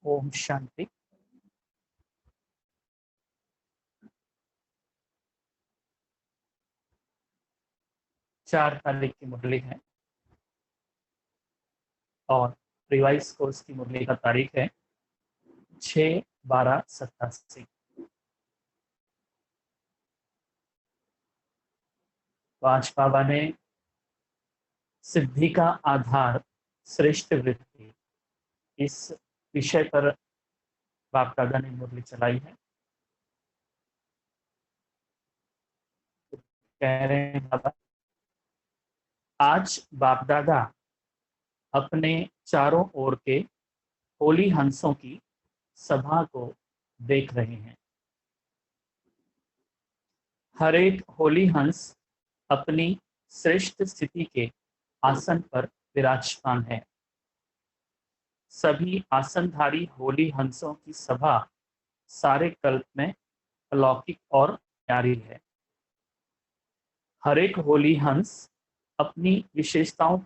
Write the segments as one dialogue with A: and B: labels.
A: ओम शांति। चार तारीख की मुरली है और रिवाइज कोर्स की मुरली का तारीख है 6/12/87। तो आज बाबा ने सिद्धि का आधार श्रेष्ठ वृत्ति इस विषय पर बाप दादा ने मुरली चलाई है। तो कह रहे हैं बाबा, आज बाप दादा अपने चारों ओर के होली हंसों की सभा को देख रहे हैं। हर एक होली हंस अपनी श्रेष्ठ स्थिति के आसन पर विराजमान है। सभी आसनधारी होली हंसों की सभा सारे कल्प में अलौकिक और प्यारी है। हर एक होली हंस अपनी विशेषताओं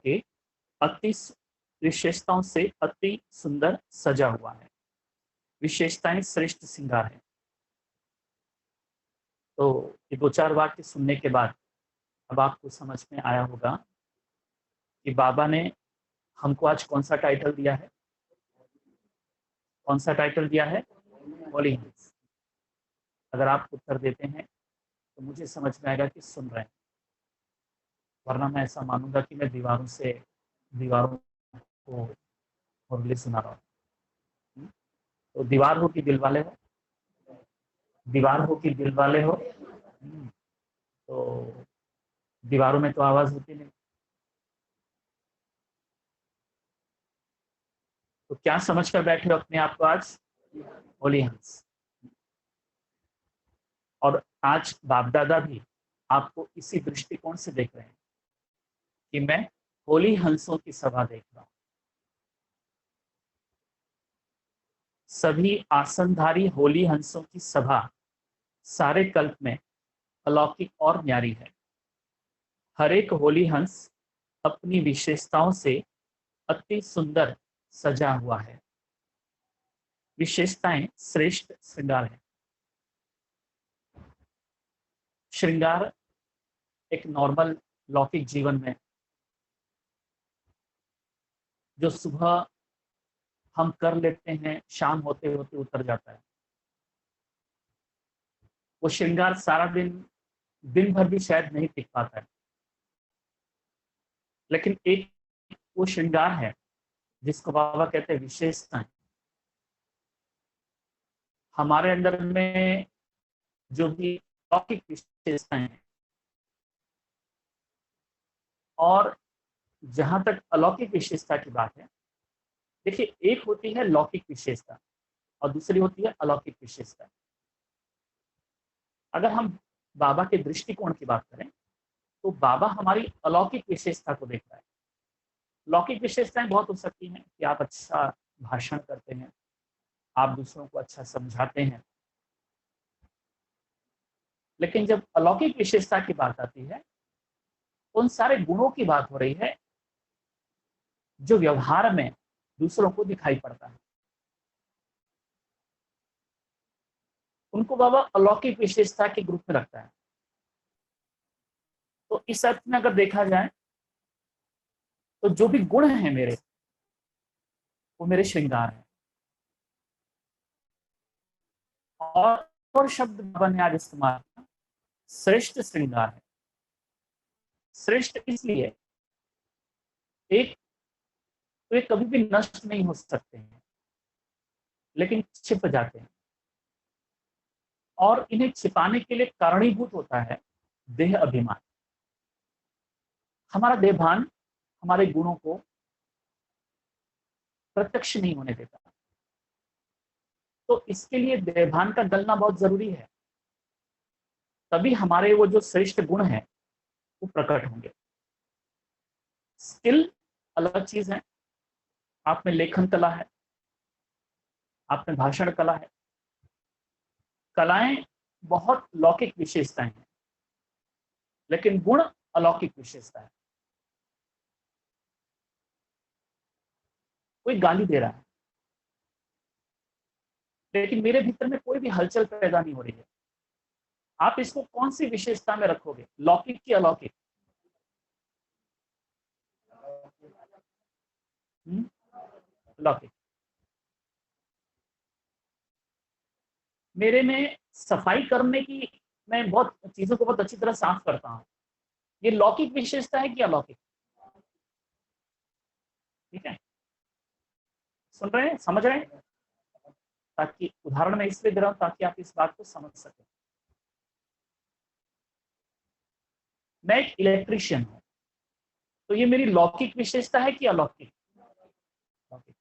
A: से अति सुंदर सजा हुआ है। विशेषताएं श्रेष्ठ श्रृंगार है। तो ये दो चार वाक्य सुनने के बाद अब आपको समझ में आया होगा कि बाबा ने हमको आज कौन सा टाइटल दिया है। कौन सा टाइटल दिया है? होली हंस। अगर आप उत्तर देते हैं तो मुझे समझ में आएगा कि सुन रहे हैं, वरना मैं ऐसा मानूंगा कि मैं दीवारों को मुरली सुना रहा हूँ। तो दीवार हो कि दिल वाले हो, दीवार हो कि दिल वाले हो। तो दीवारों में तो आवाज होती नहीं। तो क्या समझ कर बैठे हो अपने आप को आज? होली हंस। और आज बाप दादा भी आपको इसी दृष्टिकोण से देख रहे हैं कि मैं होली हंसों की सभा देख रहा हूं। सभी आसनधारी होली हंसों की सभा सारे कल्प में अलौकिक और न्यारी है। हर एक होली हंस अपनी विशेषताओं से अति सुंदर सजा हुआ है। विशेषताएं श्रेष्ठ श्रृंगार है। श्रृंगार एक नॉर्मल लौकिक जीवन में जो सुबह हम कर लेते हैं, शाम होते होते उतर जाता है। वो श्रृंगार सारा दिन भर भी शायद नहीं टिक पाता है। लेकिन एक वो श्रृंगार है जिसको बाबा कहते हैं विशेषताएं। हमारे अंदर में जो भी लौकिक विशेषताएं हैं, और जहां तक अलौकिक विशेषता की बात है, देखिए, एक होती है लौकिक विशेषता और दूसरी होती है अलौकिक विशेषता। अगर हम बाबा के दृष्टिकोण की बात करें तो बाबा हमारी अलौकिक विशेषता को देख रहा है। लौकिक विशेषताएं बहुत हो सकती हैं कि आप अच्छा भाषण करते हैं, आप दूसरों को अच्छा समझाते हैं। लेकिन जब अलौकिक विशेषता की बात आती है, उन सारे गुणों की बात हो रही है जो व्यवहार में दूसरों को दिखाई पड़ता है। उनको बाबा अलौकिक विशेषता के ग्रुप में रखता है। तो इस अर्थ में अगर देखा जाए तो जो भी गुण है मेरे, वो मेरे श्रृंगार है। और शब्द बाबा ने आज इस्तेमाल किया, श्रेष्ठ श्रृंगार है। श्रेष्ठ इसलिए, एक तो ये कभी भी नष्ट नहीं हो सकते हैं, लेकिन छिप जाते हैं। और इन्हें छिपाने के लिए कारणीभूत होता है देह अभिमान। हमारा देहभान हमारे गुणों को प्रत्यक्ष नहीं होने देता। तो इसके लिए देहभान का गलना बहुत जरूरी है, तभी हमारे वो जो श्रेष्ठ गुण है वो प्रकट होंगे। स्किल अलग चीज है। आप में लेखन कला है, आप में भाषण कला है। कलाएं बहुत लौकिक विशेषताएं हैं, लेकिन गुण अलौकिक विशेषता है। कोई गाली दे रहा है, लेकिन मेरे भीतर में कोई भी हलचल पैदा नहीं हो रही है। आप इसको कौन सी विशेषता में रखोगे, लौकिक की अलौकिक? लौकिक। मेरे में सफाई करने की, मैं बहुत चीजों को बहुत अच्छी तरह साफ करता हूँ, ये लौकिक विशेषता है कि अलौकिक? ठीक है, सुन रहे हैं, समझ रहे हैं? ताकि उदाहरण मैं इसलिए दे रहा हूं ताकि आप इस बात को समझ सकें। मैं एक इलेक्ट्रीशियन हूं, तो ये मेरी लौकिक विशेषता है कि अलौकिक? लौकिक।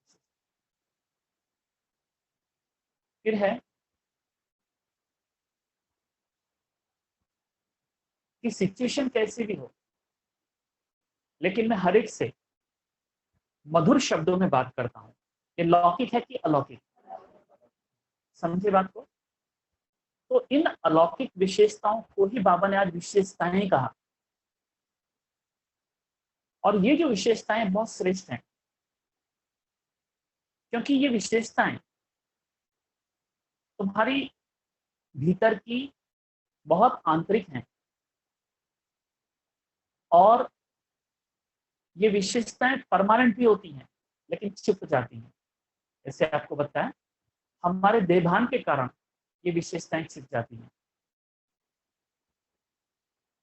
A: फिर है कि सिचुएशन कैसी भी हो, लेकिन मैं हर एक से मधुर शब्दों में बात करता हूं, ये लौकिक है कि अलौकिक? समझे बात को? तो इन अलौकिक विशेषताओं को ही बाबा ने आज विशेषताएं कहा, और ये जो विशेषताएं बहुत श्रेष्ठ हैं, क्योंकि ये विशेषताएं तुम्हारी भीतर की बहुत आंतरिक हैं, और ये विशेषताएं परमानेंट भी होती हैं लेकिन छिप जाती हैं। जैसे आपको बताया, हमारे देभान के कारण ये विशेषताएं छिप जाती हैं।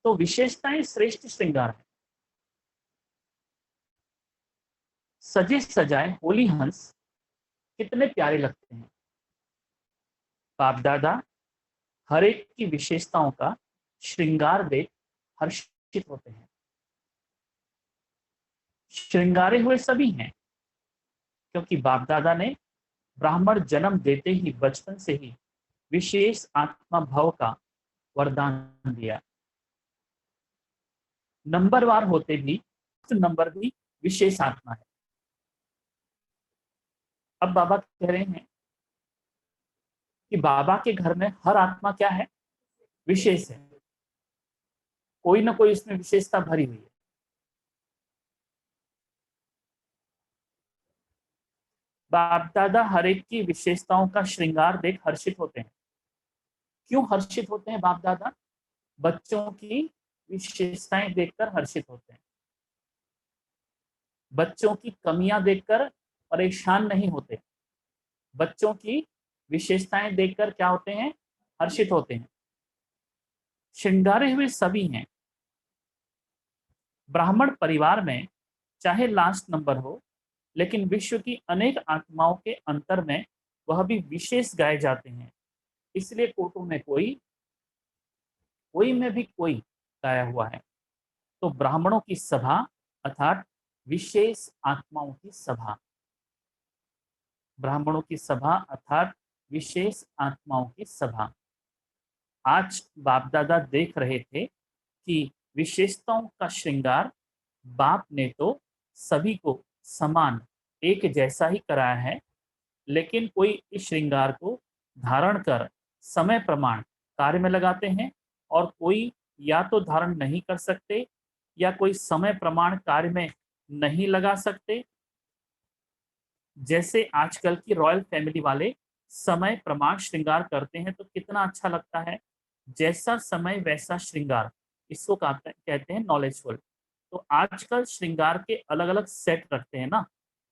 A: तो विशेषताएं श्रेष्ठ श्रृंगार है। सजे सजाए होली हंस कितने प्यारे लगते हैं। बाप दादा हर एक की विशेषताओं का श्रृंगार देख हर्षित होते हैं। श्रृंगारे हुए सभी हैं, क्योंकि बाप दादा ने ब्राह्मण जन्म देते ही बचपन से ही विशेष आत्मा भाव का वरदान दिया। नंबरवार होते भी नंबर भी विशेष आत्मा है। अब बाबा कह रहे हैं कि बाबा के घर में हर आत्मा क्या है, विशेष है। कोई ना कोई इसमें विशेषता भरी हुई है। बाप दादा हर एक की विशेषताओं का श्रृंगार देख हर्षित होते हैं। क्यों हर्षित होते हैं बाप दादा? बच्चों की विशेषताएं देखकर हर्षित होते हैं। बच्चों की कमियां देखकर परेशान नहीं होते। बच्चों की विशेषताएं देखकर क्या होते हैं, हर्षित होते हैं। श्रृंगारे हुए सभी हैं। ब्राह्मण परिवार में चाहे लास्ट नंबर हो, लेकिन विश्व की अनेक आत्माओं के अंतर में वह भी विशेष गाए जाते हैं। इसलिए कोटों में कोई, कोई में भी कोई गाया हुआ है। तो ब्राह्मणों की सभा अर्थात विशेष आत्माओं की सभा, ब्राह्मणों की सभा अर्थात विशेष आत्माओं की सभा। आज बाप दादा देख रहे थे कि विशेषताओं का श्रृंगार बाप ने तो सभी को समान एक जैसा ही कराया है, लेकिन कोई इस श्रृंगार को धारण कर समय प्रमाण कार्य में लगाते हैं, और कोई या तो धारण नहीं कर सकते या कोई समय प्रमाण कार्य में नहीं लगा सकते। जैसे आजकल की रॉयल फैमिली वाले समय प्रमाण श्रृंगार करते हैं तो कितना अच्छा लगता है। जैसा समय वैसा श्रृंगार, इसको कहते हैं नॉलेजफुल। तो आजकल श्रृंगार के अलग अलग सेट रखते हैं ना,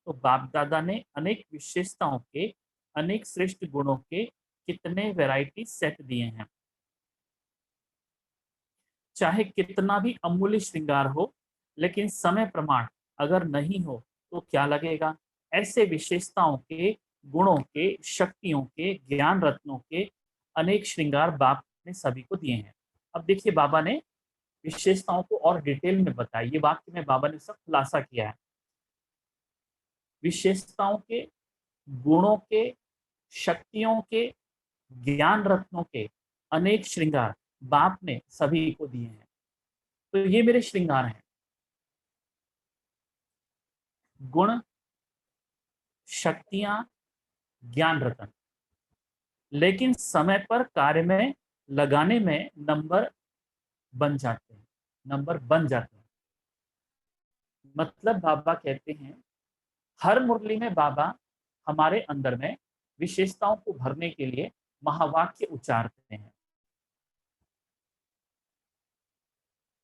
A: तो बाप दादा ने अनेक विशेषताओं के, अनेक श्रेष्ठ गुणों के कितने वैरायटी सेट दिए हैं। चाहे कितना भी अमूल्य श्रृंगार हो, लेकिन समय प्रमाण अगर नहीं हो तो क्या लगेगा। ऐसे विशेषताओं के, गुणों के, शक्तियों के, ज्ञान रत्नों के अनेक श्रृंगार बाप ने सभी को दिए हैं। अब देखिए, बाबा ने विशेषताओं को और डिटेल में बताया। ये वाक्य में बाबा ने सब खुलासा किया है। विशेषताओं के, गुणों के, शक्तियों के, ज्ञान रत्नों के अनेक श्रृंगार बाप ने सभी को दिए हैं। तो ये मेरे श्रृंगार हैं। गुण, शक्तियां, ज्ञान रतन, लेकिन समय पर कार्य में लगाने में नंबर बन जाते हैं, नंबर बन जाते हैं। मतलब बाबा कहते हैं, हर मुरली में बाबा हमारे अंदर में विशेषताओं को भरने के लिए महावाक्य उच्चारते हैं।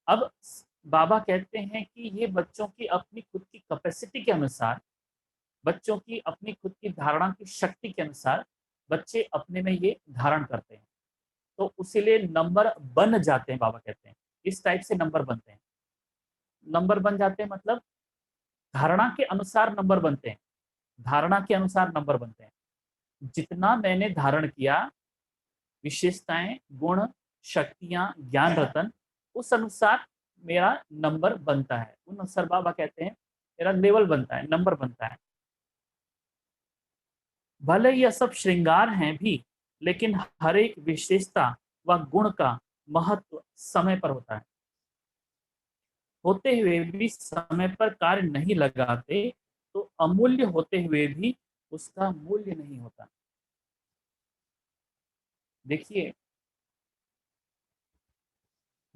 A: अब बाबा कहते हैं कि ये बच्चों की अपनी खुद की कैपेसिटी के अनुसार, बच्चों की अपनी खुद की धारणा की शक्ति के अनुसार बच्चे अपने में ये धारण करते हैं, तो उसीलिए नंबर बन जाते हैं। बाबा कहते हैं इस टाइप से नंबर बनते हैं। नंबर बन जाते हैं मतलब धारणा के अनुसार नंबर बनते हैं, धारणा के अनुसार नंबर बनते हैं। जितना मैंने धारण किया, विशेषताएं, गुण, शक्तियां, ज्ञान रतन, उस अनुसार मेरा नंबर बनता है। उन अनुसार बाबा कहते हैं मेरा लेवल बनता है, नंबर बनता है। भले यह सब श्रृंगार हैं भी, लेकिन हर एक विशेषता व गुण का महत्व समय पर होता है। होते हुए भी समय पर कार्य नहीं लगाते तो अमूल्य होते हुए भी उसका मूल्य नहीं होता। देखिए,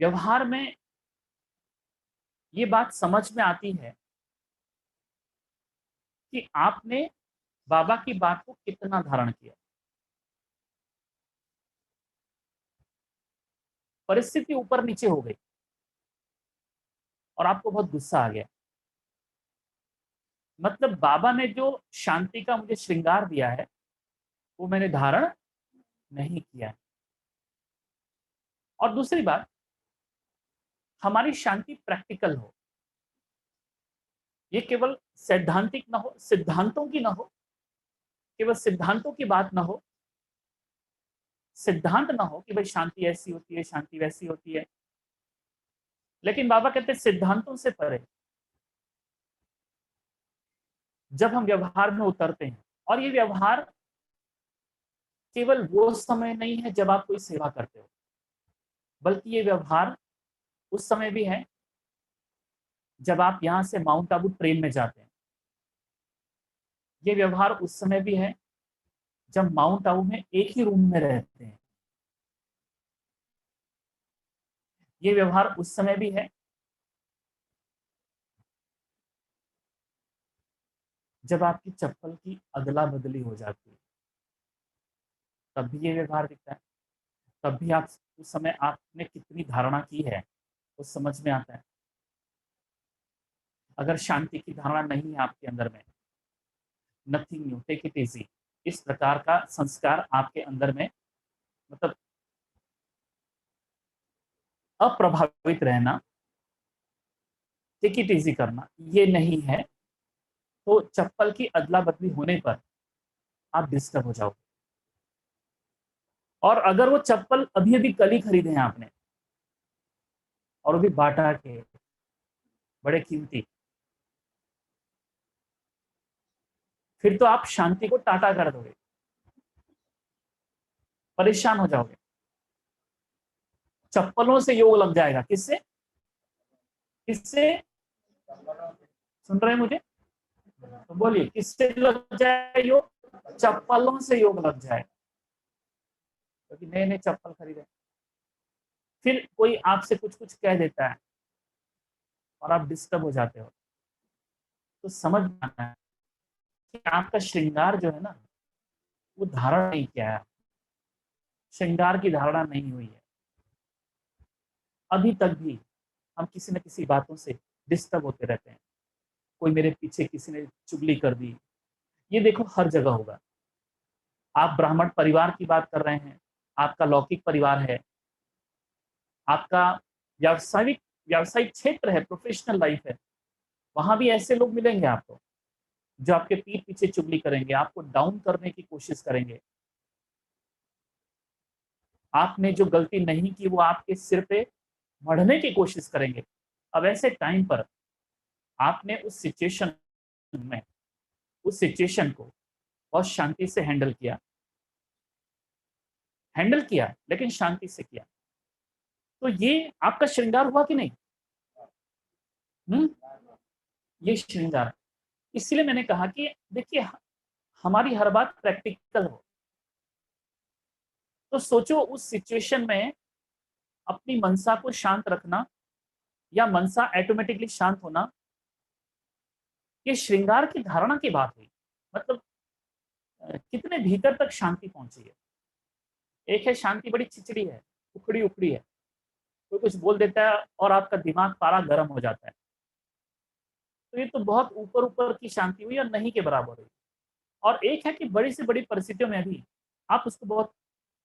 A: व्यवहार में ये बात समझ में आती है कि आपने बाबा की बात को कितना धारण किया। परिस्थिति ऊपर नीचे हो गई और आपको बहुत गुस्सा आ गया, मतलब बाबा ने जो शांति का मुझे श्रृंगार दिया है वो मैंने धारण नहीं किया है। और दूसरी बात, हमारी शांति प्रैक्टिकल हो, ये केवल सैद्धांतिक ना हो, सिद्धांतों की ना हो, केवल सिद्धांतों की बात ना हो, सिद्धांत ना हो कि भाई शांति ऐसी होती है, शांति वैसी होती है। लेकिन बाबा कहते हैं सिद्धांतों से परे जब हम व्यवहार में उतरते हैं, और ये व्यवहार केवल वो समय नहीं है जब आप कोई सेवा करते हो, बल्कि ये व्यवहार उस समय भी है जब आप यहां से माउंट आबू ट्रेन में जाते हैं। ये व्यवहार उस समय भी है जब माउंट आबू में एक ही रूम में रहते हैं। ये व्यवहार उस समय भी है जब आपकी चप्पल की अदला बदली हो जाती है, तब भी ये व्यवहार दिखता है। तब भी आप उस समय आपने कितनी धारणा की है वो समझ में आता है। अगर शांति की धारणा नहीं है आपके अंदर में, nothing new, take it easy, इस प्रकार का संस्कार आपके अंदर में, मतलब अप्रभावित रहना, टेक इट इजी करना, ये नहीं है, तो चप्पल की अदला बदली होने पर आप डिस्टर्ब हो जाओगे। और अगर वो चप्पल अभी अभी कल ही खरीदे हैं आपने और वो भी बाटा के, बड़े कीमती, फिर तो आप शांति को टाटा कर दोगे, परेशान हो जाओगे। चप्पलों से योग लग जाएगा। किससे? किससे? सुन रहे हैं मुझे? तो बोलिए, किससे लग जाए योग? चप्पलों से योग लग जाए, क्योंकि नए नए चप्पल खरीदे, फिर कोई आपसे कुछ कुछ कह देता है और आप डिस्टर्ब हो जाते हो। तो समझ में आना है कि आपका श्रृंगार जो है ना, वो धारण नहीं किया है, श्रृंगार की धारणा नहीं हुई है। अभी तक भी हम किसी न किसी बातों से डिस्टर्ब होते रहते हैं। कोई मेरे पीछे किसी ने चुगली कर दी, ये देखो हर जगह होगा। आप ब्राह्मण परिवार की बात कर रहे हैं, आपका लौकिक परिवार है, आपका व्यावसायिक व्यावसायिक क्षेत्र है, प्रोफेशनल लाइफ है, वहां भी ऐसे लोग मिलेंगे आपको जो आपके पीठ पीछे चुगली करेंगे, आपको डाउन करने की कोशिश करेंगे। आपने जो गलती नहीं की वो आपके सिर पे मढ़ने की कोशिश करेंगे। अब ऐसे टाइम पर आपने में उस सिचुएशन को बहुत शांति से हैंडल किया, लेकिन शांति से किया, तो ये आपका श्रृंगार हुआ कि नहीं? हम्म, ये श्रृंगार। इसलिए मैंने कहा कि देखिए, हमारी हर बात प्रैक्टिकल हो। तो सोचो उस सिचुएशन में अपनी मनसा को शांत रखना या मनसा ऑटोमेटिकली शांत होना, ये श्रृंगार की धारणा की बात हुई। मतलब कितने भीतर तक शांति पहुंची है। एक है शांति बड़ी चिचड़ी है, उखड़ी उखड़ी है, कोई कुछ बोल देता है और आपका दिमाग पारा गर्म हो जाता है। तो ये तो बहुत ऊपर ऊपर की शांति हुई और नहीं के बराबर हुई। और एक है कि बड़ी से बड़ी परिस्थितियों में भी आप उसको बहुत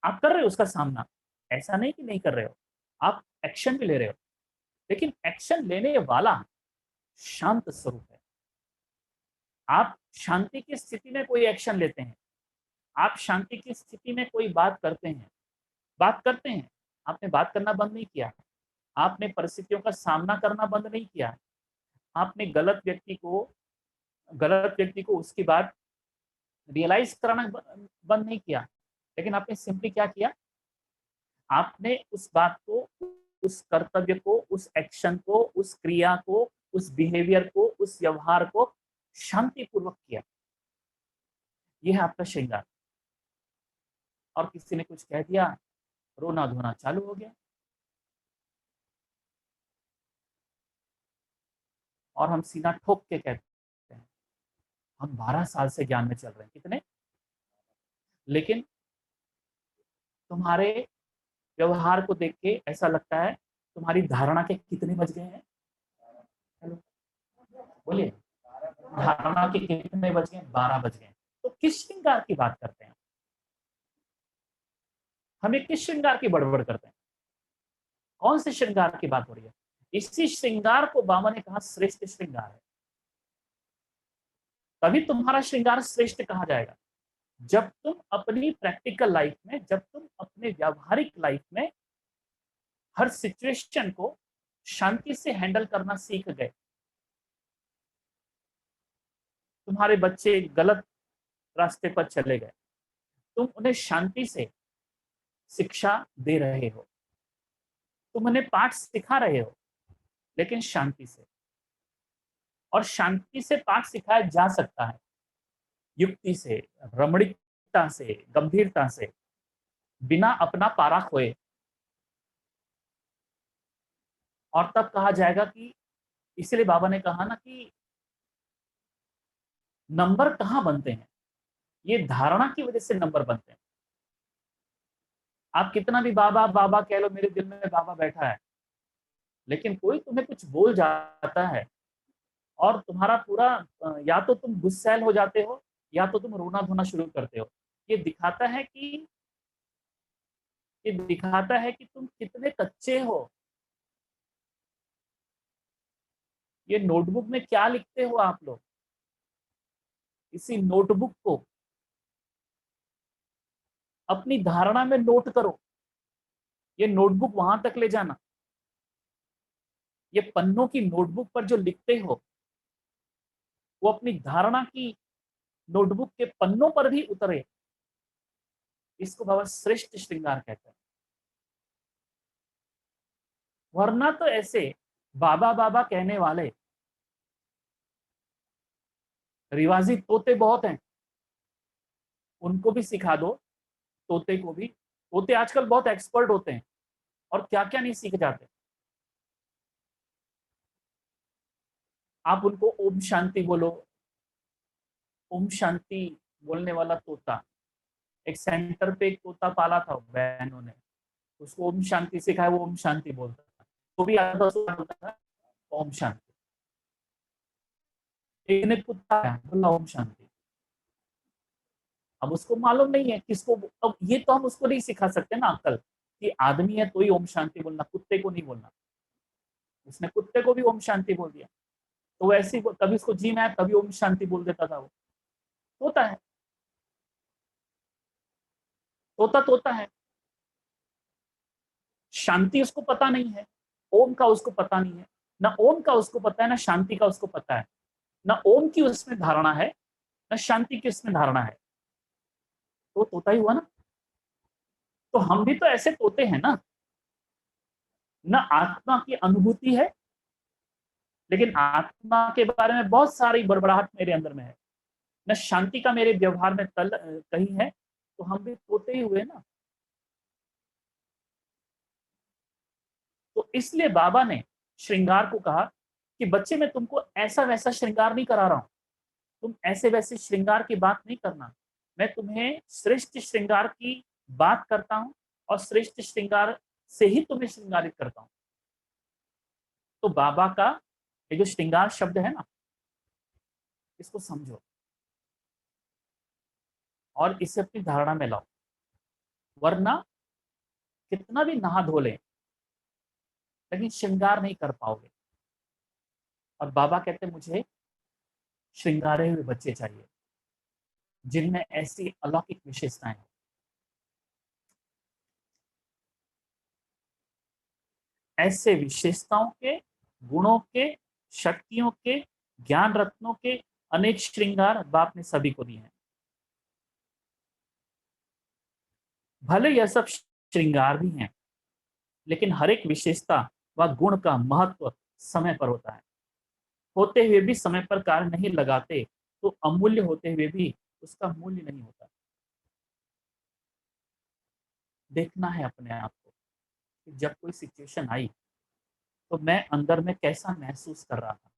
A: आप कर रहे हो उसका सामना, ऐसा नहीं कि नहीं कर रहे हो, आप एक्शन भी ले रहे हो, लेकिन एक्शन लेने वाला शांत स्वरूप है। आप शांति की स्थिति में कोई एक्शन लेते हैं, आप शांति की स्थिति में कोई बात करते हैं, आपने बात करना बंद नहीं किया, आपने परिस्थितियों का सामना करना बंद नहीं किया, आपने गलत व्यक्ति को उसकी बात रियलाइज कराना बंद नहीं किया, लेकिन आपने सिंपली क्या किया, आपने उस बात को, उस कर्तव्य को, उस एक्शन को, उस क्रिया को, उस बिहेवियर को, उस व्यवहार को शांतिपूर्वक किया। यह है आपका श्रृंगार। और किसी ने कुछ कह दिया, रोना धोना चालू हो गया। और हम सीना ठोक के कहते हैं हम 12 साल से ज्ञान में चल रहे हैं। कितने? लेकिन तुम्हारे व्यवहार को देख के ऐसा लगता है तुम्हारी धारणा के कितने बज गए हैं? हेलो, बोलिए, धारणा के कितने बज गए? 12 बज गए। तो किस श्रृंगार की बात करते हैं? हमें किस श्रृंगार की बड़बड़ करते हैं? कौन से श्रृंगार की बात हो रही है? इसी श्रृंगार को बाबा ने कहा श्रेष्ठ श्रृंगार है। तभी तुम्हारा श्रृंगार श्रेष्ठ कहा जाएगा जब तुम अपनी प्रैक्टिकल लाइफ में, जब तुम अपने व्यावहारिक लाइफ में हर सिचुएशन को शांति से हैंडल करना सीख गए। तुम्हारे बच्चे गलत रास्ते पर चले गए, तुम उन्हें शांति से शिक्षा दे रहे हो, तुम उन्हें पाठ सिखा रहे हो, लेकिन शांति से। और शांति से पाठ सिखाया जा सकता है, युक्ति से, रमणीकता से, गंभीरता से, बिना अपना पारा खोए। और तब कहा जाएगा कि, इसलिए बाबा ने कहा ना कि नंबर कहाँ बनते हैं, ये धारणा की वजह से नंबर बनते हैं। आप कितना भी बाबा बाबा कह लो, मेरे दिल में बाबा बैठा है, लेकिन कोई तुम्हें कुछ बोल जाता है और तुम्हारा पूरा या तो तुम गुस्सैल हो जाते हो या तो तुम रोना धोना शुरू करते हो। ये दिखाता है कि तुम कितने कच्चे हो। ये नोटबुक में क्या लिखते हो आप लोग, इसी नोटबुक को अपनी धारणा में नोट करो। ये नोटबुक वहां तक ले जाना, ये पन्नों की नोटबुक पर जो लिखते हो वो अपनी धारणा की नोटबुक के पन्नों पर भी उतरे। इसको बाबा श्रेष्ठ श्रृंगार कहते हैं। वरना तो ऐसे बाबा बाबा कहने वाले रिवाजी तोते बहुत हैं, उनको भी सिखा दो, तोते को भी। तोते आजकल बहुत एक्सपर्ट होते हैं और क्या क्या नहीं सीख जाते। आप उनको ओम शांति बोलो, ओम शांति बोलने वाला तोता, एक सेंटर पे एक तोता पाला था बहनों ने, उसको ओम शांति सिखाया, वो ओम शांति बोलता था। वो भी आता था ओम शांति। एक ने कुत्ता है, बोला ओम शांति। अब उसको मालूम नहीं है किसको, अब ये तो हम उसको नहीं सिखा सकते ना अक्ल कि आदमी है तो ही ओम शांति बोलना, कुत्ते को नहीं बोलना। उसने कुत्ते को भी ओम शांति बोल दिया, तो वैसे ही कभी उसको जी में आया तभी ओम शांति बोल देता था। वो तोता है, तोता तोता है। शांति उसको पता नहीं है, ओम का उसको पता नहीं है, ना ओम का उसको पता है, ना शांति का उसको पता है। ना ओम की उसमें धारणा है, ना शांति की उसमें धारणा है। तो तोता ही हुआ ना। तो हम भी तो ऐसे तोते हैं ना, न आत्मा की अनुभूति है, लेकिन आत्मा के बारे में बहुत सारी बड़बड़ाहट मेरे अंदर में है, न शांति का मेरे व्यवहार में तल कहीं है। तो हम भी तोते ही हुए ना। तो इसलिए बाबा ने श्रृंगार को कहा कि बच्चे मैं तुमको ऐसा वैसा श्रृंगार नहीं करा रहा हूं, तुम ऐसे वैसे श्रृंगार की बात नहीं करना। मैं तुम्हें श्रेष्ठ श्रृंगार की बात करता हूं और श्रेष्ठ श्रृंगार से ही तुम्हें श्रृंगारित करता हूं। तो बाबा का ये जो श्रृंगार शब्द है ना, इसको समझो और इसे अपनी धारणा में लाओ, वरना कितना भी नहा धो ले लेकिन श्रृंगार नहीं कर पाओगे। और बाबा कहते मुझे श्रृंगारे हुए बच्चे चाहिए जिनमें ऐसी अलौकिक विशेषताएं हैं। ऐसे विशेषताओं के, गुणों के, शक्तियों के, ज्ञान रत्नों के अनेक श्रृंगार बाप ने सभी को दिए हैं। भले यह सब श्रृंगार भी हैं, लेकिन हर एक विशेषता व गुण का महत्व समय पर होता है। होते हुए भी समय पर कार्य नहीं लगाते तो अमूल्य होते हुए भी उसका मूल्य नहीं होता। देखना है अपने आप को कि जब कोई सिचुएशन आई तो मैं अंदर में कैसा महसूस कर रहा था,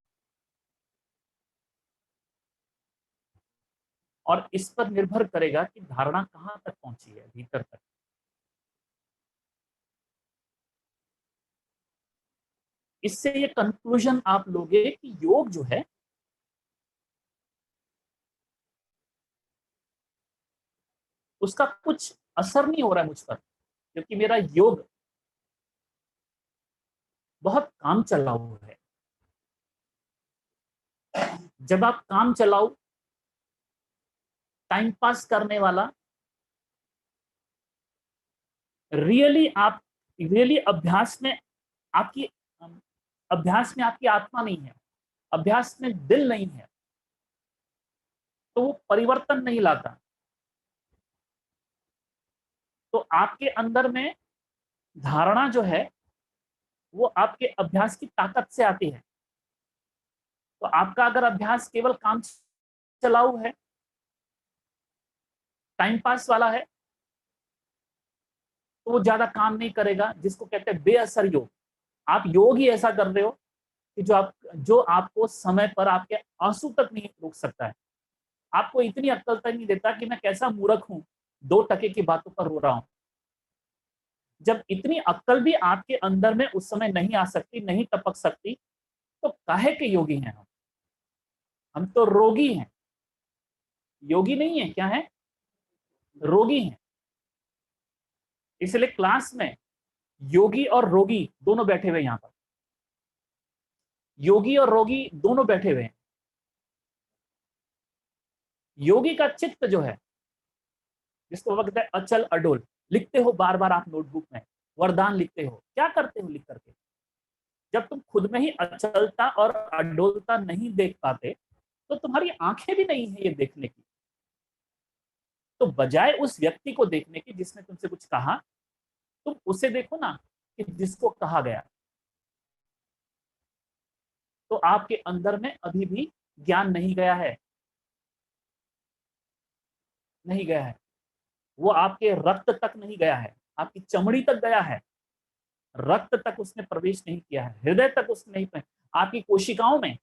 A: और इस पर निर्भर करेगा कि धारणा कहां तक पहुंची है, भीतर तक। इससे ये कंक्लूजन आप लोगे कि योग जो है उसका कुछ असर नहीं हो रहा है मुझ पर, क्योंकि मेरा योग बहुत काम चलाऊ है। जब आप काम चलाऊ, टाइम पास करने वाला, रियली आपकी अभ्यास में आपकी आत्मा नहीं है, अभ्यास में दिल नहीं है, तो वो परिवर्तन नहीं लाता। तो आपके अंदर में धारणा जो है वो आपके अभ्यास की ताकत से आती है। तो आपका अगर अभ्यास केवल काम चलाऊ है, टाइम पास वाला है, तो वो ज्यादा काम नहीं करेगा, जिसको कहते हैं बेअसर योग। आप योग ही ऐसा कर रहे हो कि जो आपको समय पर आपके आंसू तक नहीं रोक सकता है। आपको इतनी अक्ल तक नहीं देता कि मैं कैसा मूर्ख हूं, 2 टके की बातों पर रो रहा हूं। जब इतनी अक्ल भी आपके अंदर में उस समय नहीं आ सकती, नहीं टपक सकती, तो काहे के योगी हैं हम तो रोगी हैं। योगी नहीं है, क्या है? रोगी हैं। इसलिए क्लास में योगी और रोगी दोनों बैठे हुए, यहां पर योगी और रोगी दोनों बैठे हुए हैं। योगी का चित्त जो है, जिसको वक्त है अचल अडोल, लिखते हो बार बार आप नोटबुक में, वरदान लिखते हो, क्या करते हो लिख करके? जब तुम खुद में ही अचलता और अडोलता नहीं देख पाते तो तुम्हारी आंखें भी नहीं है ये देखने की। तो बजाय उस व्यक्ति को देखने की जिसने तुमसे कुछ कहा, तुम उसे देखो ना कि जिसको कहा गया। तो आपके अंदर में अभी भी ज्ञान नहीं गया है, नहीं गया है। वो आपके रक्त तक नहीं गया है, आपकी चमड़ी तक गया है, रक्त तक उसने प्रवेश नहीं किया है, हृदय तक उसने नहीं, आपकी कोशिकाओं में,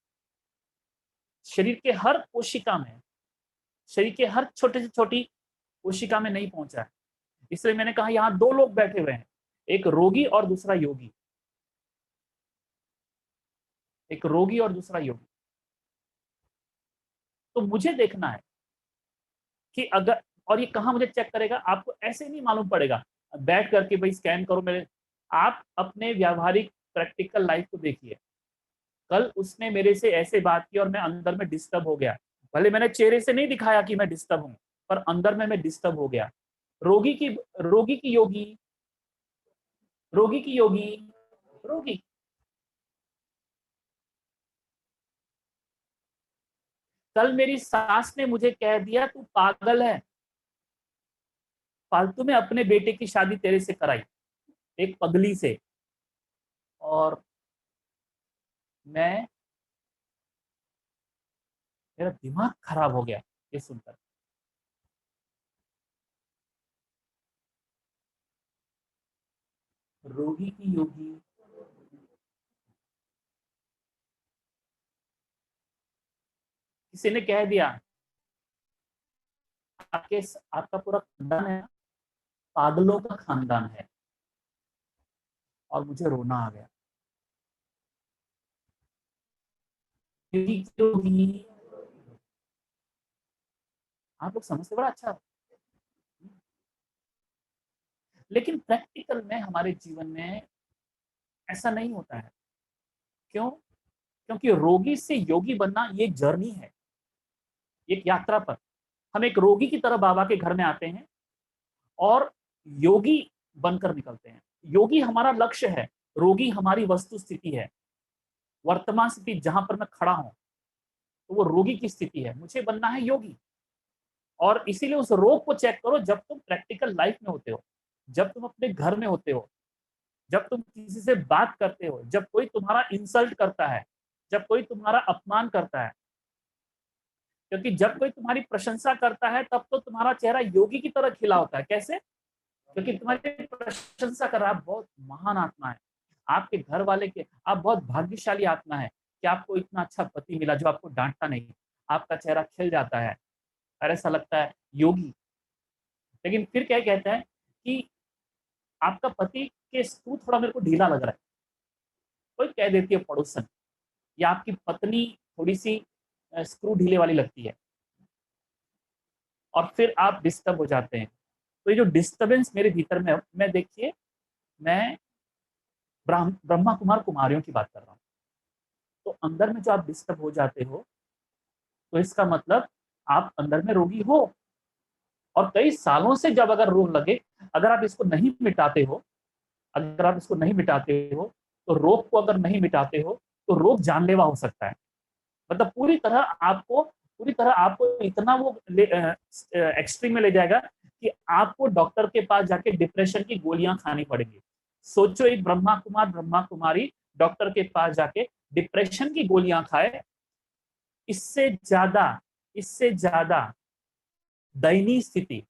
A: शरीर के हर कोशिका में, शरीर के हर छोटे से छोटी कोशिका में नहीं पहुंचा है। इसलिए मैंने कहा यहां 2 लोग बैठे हुए हैं, एक रोगी और दूसरा योगी। एक रोगी और दूसरा योगी। तो मुझे देखना है कि अगर, और ये कहां मुझे चेक करेगा, आपको ऐसे नहीं मालूम पड़ेगा बैठ करके भाई स्कैन करो मेरे। आप अपने व्यावहारिक प्रैक्टिकल लाइफ को देखिए। कल उसने मेरे से ऐसे बात की और मैं अंदर में डिस्टर्ब हो गया। भले मैंने चेहरे से नहीं दिखाया कि मैं डिस्टर्ब हूं, पर अंदर में मैं डिस्टर्ब हो गया। रोगी की रोगी की योगी, रोगी की योगी, रोगी। कल मेरी सास ने मुझे कह दिया तू पागल है, फालतू में अपने बेटे की शादी तेरे से कराई, एक पगली से। और मैं, मेरा दिमाग खराब हो गया ये सुनकर। रोगी की योगी। किसी ने कह दिया आपके आपका पूरा खानदान है, पागलों का खानदान है। और मुझे रोना आ गया, क्योंकि आप लोग समझते बड़ा अच्छा। लेकिन प्रैक्टिकल में हमारे जीवन में ऐसा नहीं होता है। क्यों? क्योंकि रोगी से योगी बनना ये एक जर्नी है, एक यात्रा पर। हम एक रोगी की तरह बाबा के घर में आते हैं और योगी बनकर निकलते हैं। योगी हमारा लक्ष्य है, रोगी हमारी वस्तु स्थिति है। वर्तमान स्थिति जहां पर मैं खड़ा हूं तो वो रोगी की स्थिति है, मुझे बनना है योगी। और इसीलिए उस रोग को चेक करो जब तुम प्रैक्टिकल लाइफ में होते हो, जब तुम अपने घर में होते हो, जब तुम किसी से बात करते हो, जब कोई तुम्हारा इंसल्ट करता है, जब कोई तुम्हारा अपमान करता है। क्योंकि जब कोई तुम्हारी प्रशंसा करता है तब तो तुम्हारा चेहरा योगी की तरह खिला होता है। कैसे? क्योंकि तुम्हारी प्रशंसा कर रहा है, आप बहुत महान आत्मा है, आपके घर वाले के, आप बहुत भाग्यशाली आत्मा है कि आपको इतना अच्छा पति मिला जो आपको डांटता नहीं। आपका चेहरा खिल जाता है और ऐसा लगता है योगी। लेकिन फिर क्या कहता है कि आपका पति के स्क्रू थोड़ा मेरे को ढीला लग रहा है, कोई कह देती है पड़ोसन, या आपकी पत्नी थोड़ी सी स्क्रू ढीले वाली लगती है, और फिर आप डिस्टर्ब हो जाते हैं। तो ये जो डिस्टर्बेंस मेरे भीतर में, मैं देखिए, मैं ब्रह्मा कुमार कुमारियों की बात कर रहा हूँ। तो अंदर में जो आप डिस्टर्ब हो जाते हो, तो इसका मतलब आप अंदर में रोगी हो। और कई सालों से जब अगर रोग लगे, अगर आप इसको नहीं मिटाते हो, अगर आप इसको नहीं मिटाते हो, तो रोग को अगर नहीं मिटाते हो तो रोग जानलेवा हो सकता है। मतलब पूरी तरह आपको इतना वो एक्सट्रीम में ले जाएगा कि आपको डॉक्टर के पास जाके डिप्रेशन की गोलियां खानी पड़ेंगी। सोचो, एक ब्रह्मा कुमारी डॉक्टर के पास जाके डिप्रेशन की गोलियां खाए, इससे ज्यादा, इससे ज्यादा दयनीय स्थिति,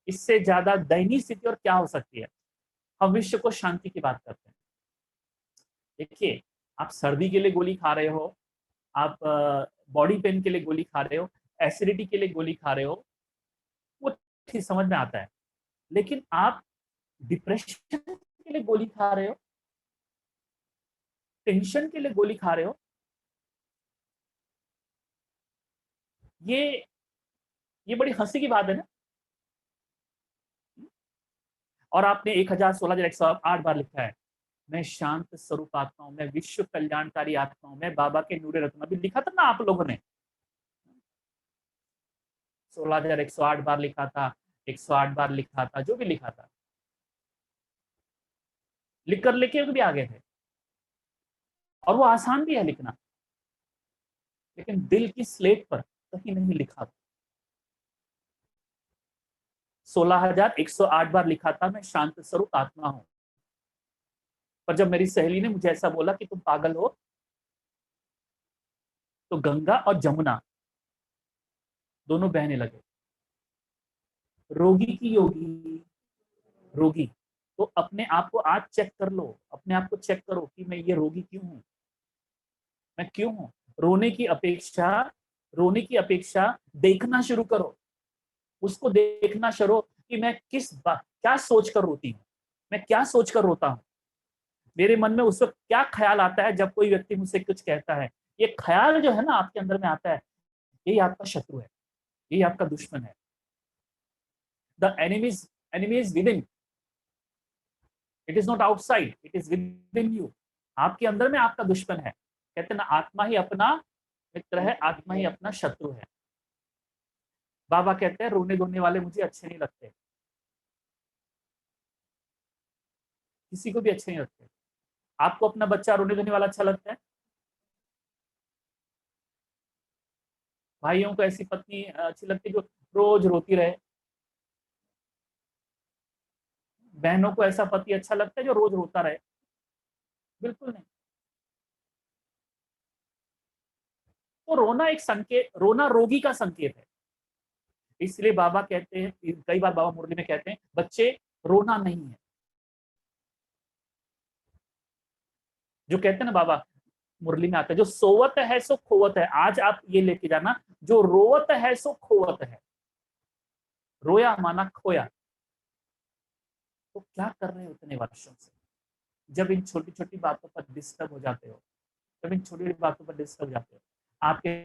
A: इससे ज्यादा दयनीय स्थिति और क्या हो सकती है। हम विश्व को शांति की बात करते हैं। देखिए, आप सर्दी के लिए गोली खा रहे हो, आप बॉडी पेन के लिए गोली खा रहे हो, एसिडिटी के लिए गोली खा रहे हो, वो ठीक समझ में आता है। लेकिन आप डिप्रेशन के लिए गोली खा रहे हो, टेंशन के लिए गोली खा रहे हो, ये ये बड़ी हंसी की बात है ना। और आपने 1016,108 बार लिखा है, मैं शांत स्वरूप आत्मा हूं, मैं विश्व कल्याणकारी आत्मा हूं, मैं बाबा के नूरे रत्न। अभी लिखा था ना आप लोगों ने, 16,108 बार लिखा था, 108 बार लिखा था, जो भी लिखा था, लिख कर लेके भी आ गए थे। और वो आसान भी है लिखना, लेकिन दिल की स्लेट पर कहीं नहीं लिखा था। 16,108 बार लिखा था, मैं शांत स्वरूप आत्मा हूं। पर जब मेरी सहेली ने मुझे ऐसा बोला कि तुम पागल हो, तो गंगा और जमुना दोनों बहने लगे। रोगी की योगी, रोगी। तो अपने आप को आज चेक कर लो, अपने आप को चेक करो कि मैं ये रोगी क्यों हूं, मैं क्यों हूं। रोने की अपेक्षा, रोने की अपेक्षा देखना शुरू करो, उसको देखना शुरू कि मैं किस बात, क्या सोच कर रोती हूँ, मैं क्या सोच कर रोता हूँ। मेरे मन में उस वक्त क्या ख्याल आता है जब कोई व्यक्ति मुझसे कुछ कहता है। ये ख्याल जो है ना आपके अंदर में आता है, यही आपका शत्रु है, यही आपका दुश्मन है। The enemy is with in, it is not outside, it is with in you. आपके अंदर में आपका दुश्मन है। कहते हैं ना, आत्मा ही अपना मित्र है, आत्मा ही अपना शत्रु है। बाबा कहते हैं रोने धोने वाले मुझे अच्छे नहीं लगते, किसी को भी अच्छे नहीं लगते। आपको अपना बच्चा रोने धोने वाला अच्छा लगता है? भाइयों को ऐसी पत्नी अच्छी लगती है जो रोज रोती रहे? बहनों को ऐसा पति अच्छा लगता है जो रोज रोता रहे? बिल्कुल नहीं। तो रोना एक संकेत, रोना रोगी का संकेत है। इसलिए बाबा कहते हैं, कई बार बाबा मुरली में कहते हैं, बच्चे रोना नहीं है। जो कहते हैं ना बाबा मुरली में आता है, जो सोवत है सो खोवत है। आज आप ये लेके जाना, जो रोवत है सो खोवत है। रोया माना खोया। तो क्या कर रहे हो इतने वर्षों से? जब इन छोटी छोटी बातों पर डिस्टर्ब हो जाते हो, जब इन छोटी छोटी बातों पर डिस्टर्ब हो जाते हो, आपके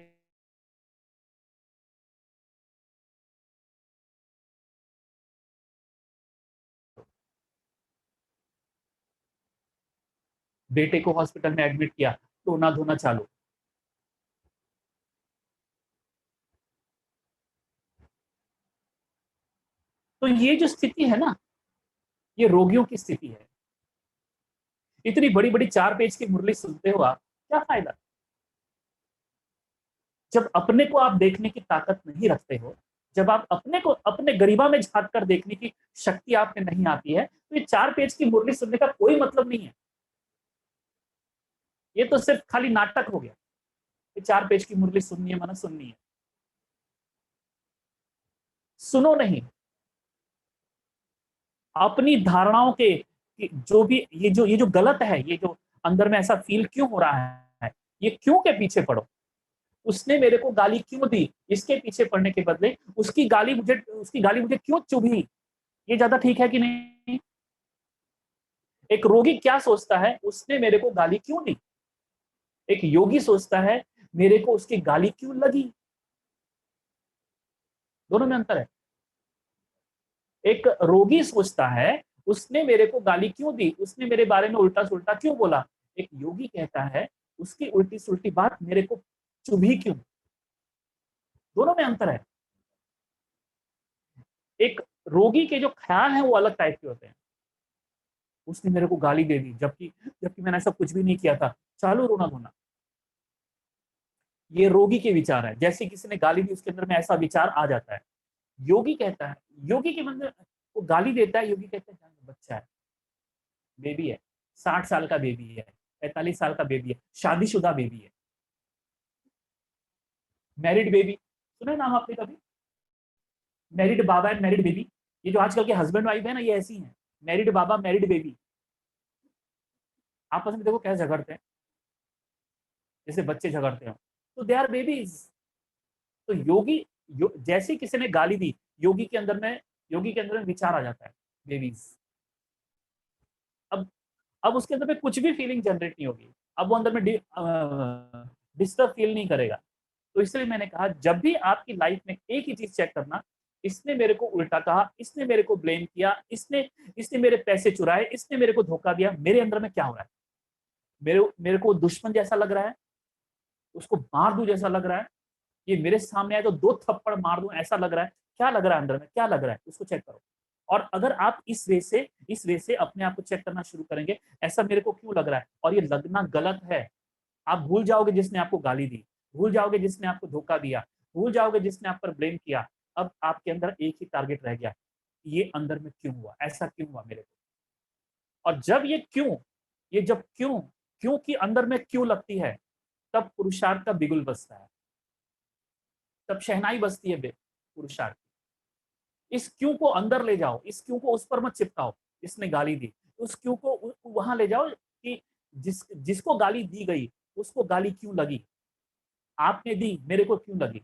A: बेटे को हॉस्पिटल में एडमिट किया, रोना धोना चालू। तो ये जो स्थिति है ना, ये रोगियों की स्थिति है। इतनी बड़ी बड़ी 4 पेज की मुरली सुनते हो आप, क्या फायदा जब अपने को आप देखने की ताकत नहीं रखते हो, जब आप अपने को अपने गरिमा में झांक कर देखने की शक्ति आप में नहीं आती है, तो ये 4 पेज की मुरली सुनने का कोई मतलब नहीं है। ये तो सिर्फ खाली नाटक हो गया। ये 4 पेज की मुरली सुननी है, माना सुननी है। सुनो नहीं, अपनी धारणाओं के जो भी ये जो गलत है, ये जो अंदर में ऐसा फील क्यों हो रहा है, ये क्यों के पीछे पड़ो। उसने मेरे को गाली क्यों दी, इसके पीछे पड़ने के बदले उसकी गाली मुझे क्यों चुभी, ये ज्यादा ठीक है कि नहीं? एक रोगी क्या सोचता है, उसने मेरे को गाली क्यों दी। एक योगी सोचता है, मेरे को उसकी गाली क्यों लगी। दोनों में अंतर है। एक रोगी सोचता है, उसने मेरे को गाली क्यों दी, उसने मेरे बारे में उल्टा सुल्टा क्यों बोला। एक योगी कहता है, उसकी उल्टी सुल्टी बात मेरे को चुभी क्यों। दोनों में अंतर है। एक रोगी के जो ख्याल है वो अलग टाइप के होते हैं। उसने मेरे को गाली दे दी, जबकि जबकि मैंने ऐसा कुछ भी नहीं किया था, चालू रोना धोना। ये रोगी के विचार है। जैसे किसी ने गाली दी, उसके अंदर में ऐसा विचार आ जाता है। योगी कहता है, योगी के अंदर वो गाली देता है, योगी कहता है बच्चा है, बेबी है, 60 साल का बेबी है, 45 साल का बेबी है, शादीशुदा बेबी है, मैरिड बेबी। सुना है नाम आपने कभी? Married Baba and married baby. ये जो आजकल के हस्बैंड वाइफ है ना, ये ऐसी हैं, मैरिड बाबा मैरिड बेबी। आपस में देखो कैसे झगड़ते हैं, जैसे बच्चे झगड़ते हैं। तो दे आर बेबीज। तो जैसे किसी ने गाली दी, योगी के अंदर में विचार आ जाता है, बेबीज। अब अब उसके अंदर में कुछ भी फीलिंग जनरेट नहीं होगी। अब वो अंदर में डिस्टर्ब फील नहीं करेगा। तो इसलिए मैंने कहा, जब भी आपकी लाइफ में एक ही चीज चेक करना, इसने मेरे को उल्टा कहा, इसने मेरे को ब्लेम किया, इसने इसने मेरे पैसे चुराए, इसने मेरे को धोखा दिया, मेरे अंदर में क्या हो रहा है। मेरे मेरे को दुश्मन जैसा लग रहा है, उसको मार दूं जैसा लग रहा है, ये मेरे सामने आए तो 2 थप्पड़ मार दूं ऐसा लग रहा है। क्या लग रहा है अंदर में, क्या लग रहा है, उसको चेक करो। और अगर आप इस वे से अपने आप को चेक करना शुरू करेंगे, ऐसा मेरे को क्यों लग रहा है, और ये लगना गलत है। आप भूल जाओगे जिसने आपको गाली दी, भूल जाओगे जिसने आपको धोखा दिया, भूल जाओगे जिसने आप पर ब्लेम किया। अब आपके अंदर एक ही टारगेट रह गया, ये अंदर में क्यों हुआ, ऐसा क्यों हुआ मेरे को। और जब ये जब क्यों की अंदर में क्यों लगती है, तब पुरुषार्थ का बिगुल बजता है, तब शहनाई बजती है पुरुषार्थ। इस क्यों को अंदर ले जाओ, इस क्यों को उस पर मत चिपकाओ, इसने गाली दी, उस क्यों को वहां ले जाओ कि जिसको गाली दी गई, उसको गाली क्यों लगी। आपने दी, मेरे को क्यों लगी,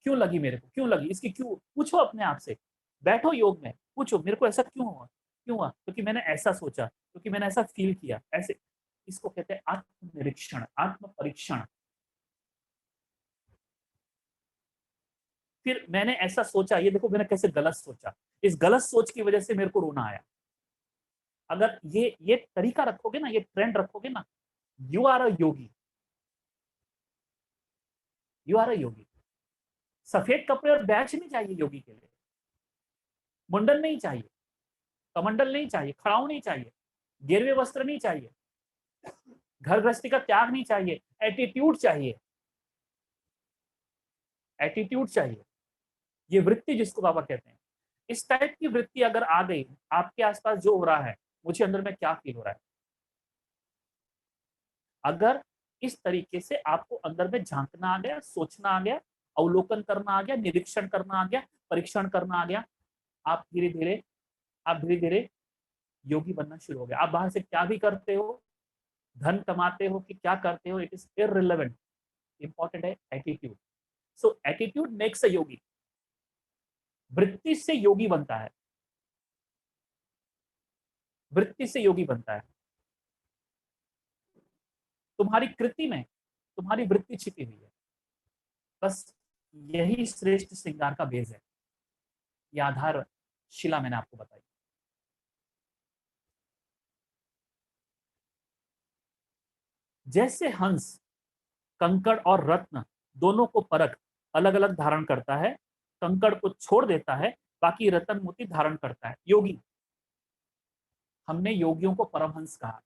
A: क्यों लगी, मेरे को क्यों लगी, इसकी क्यों, पूछो अपने आप से। बैठो योग में, पूछो मेरे को ऐसा क्यों हुआ, क्यों हुआ, क्योंकि मैंने ऐसा सोचा, क्योंकि मैंने ऐसा फील किया, ऐसे। इसको कहते हैं आत्मनिरीक्षण, आत्म परीक्षण। फिर मैंने ऐसा सोचा, ये देखो मैंने कैसे गलत सोचा, इस गलत सोच की वजह से मेरे को रोना आया। अगर ये तरीका रखोगे ना, ये ट्रेंड रखोगे ना, you are a yogi, you are a yogi. सफेद कपड़े और बैच नहीं चाहिए योगी के लिए, मुंडन नहीं चाहिए, कमंडल नहीं चाहिए, खड़ाऊ नहीं चाहिए, गिरवे वस्त्र नहीं चाहिए, घर गृहस्थी का त्याग नहीं चाहिए, एटीट्यूड चाहिए, एटीट्यूड चाहिए। ये वृत्ति जिसको बाबा कहते हैं, इस टाइप की वृत्ति अगर आ गई, आपके आसपास जो हो रहा है, मुझे अंदर में क्या फील हो रहा है, अगर इस तरीके से आपको अंदर में झांकना आ गया, सोचना आ गया, अवलोकन करना आ गया, निरीक्षण करना आ गया, परीक्षण करना आ गया, आप धीरे धीरे आप धीरे धीरे योगी बनना शुरू हो गया। आप बाहर से क्या भी करते हो, धन कमाते हो कि क्या करते हो, इट इज इररिलेवेंट। इंपॉर्टेंट है attitude. So attitude makes a yogi. वृत्ति से योगी बनता है, वृत्ति से योगी बनता है। तुम्हारी कृति में तुम्हारी वृत्ति छिपी हुई है, बस यही श्रेष्ठ श्रृंगार का भेद है। ये आधार शिला मैंने आपको बताई। जैसे हंस कंकड़ और रत्न दोनों को परख अलग अलग धारण करता है, कंकड़ को छोड़ देता है, बाकी रत्न मोती धारण करता है योगी। हमने योगियों को परमहंस कहा,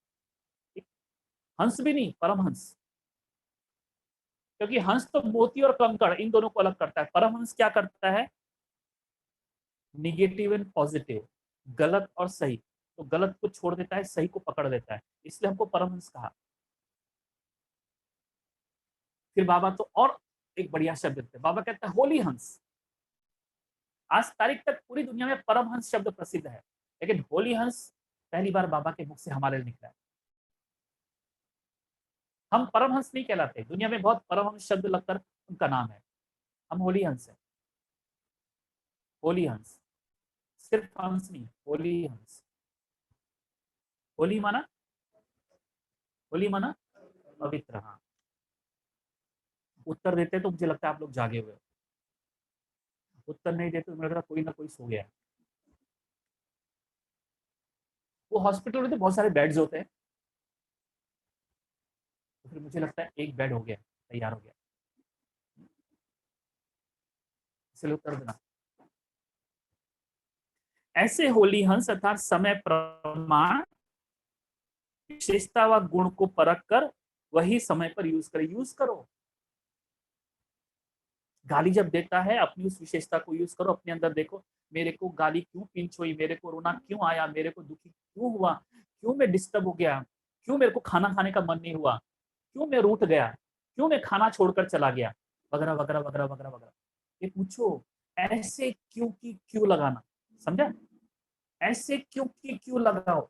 A: हंस भी नहीं, परमहंस। क्योंकि हंस तो मोती और कंकड़ इन दोनों को अलग करता है, परमहंस क्या करता है? निगेटिव एंड पॉजिटिव, गलत और सही, तो गलत को छोड़ देता है, सही को पकड़ लेता है, इसलिए हमको परमहंस कहा। फिर बाबा तो और एक बढ़िया शब्द देते हैं, बाबा कहते हैं होली हंस। आज तारीख तक पूरी दुनिया में परमहंस शब्द प्रसिद्ध है, लेकिन होली हंस पहली बार बाबा के मुख से हमारे लिए निकला है। हम परमहंस नहीं कहलाते, दुनिया में बहुत परमहंस शब्द लगकर उनका नाम है, हम होली हंस है। होली हंस, सिर्फ हंस नहीं, होली हंस। होली माना, होली माना पवित्र। हाँ, उत्तर देते तो मुझे लगता है आप लोग जागे हुए, उत्तर नहीं देते तो मुझे लगता कोई ना कोई सो गया है। वो हॉस्पिटल में तो बहुत सारे बेड्स होते हैं, तो फिर मुझे लगता है एक बेड हो गया, तैयार हो गया, इसलिए उत्तर देना। ऐसे होली हंस अर्थात समय प्रमाण विशेषता व गुण को परख कर वही समय पर यूज करे। यूज करो, गाली जब देता है अपनी उस विशेषता को यूज करो, अपने अंदर देखो मेरे को गाली क्यों पिंच हुई, मेरे को रोना क्यों आया, मेरे को दुखी क्यों हुआ, क्यों मैं डिस्टर्ब हो गया, क्यों मेरे को खाना खाने का मन नहीं हुआ, क्यों मैं रूठ गया, क्यों मैं खाना छोड़कर चला गया, वगैरह वगैरह वगैरह वगैरह वगैरह। ये पूछो, ऐसे क्यों की क्यों लगाना, समझा? ऐसे क्यों की क्यों लगाओ,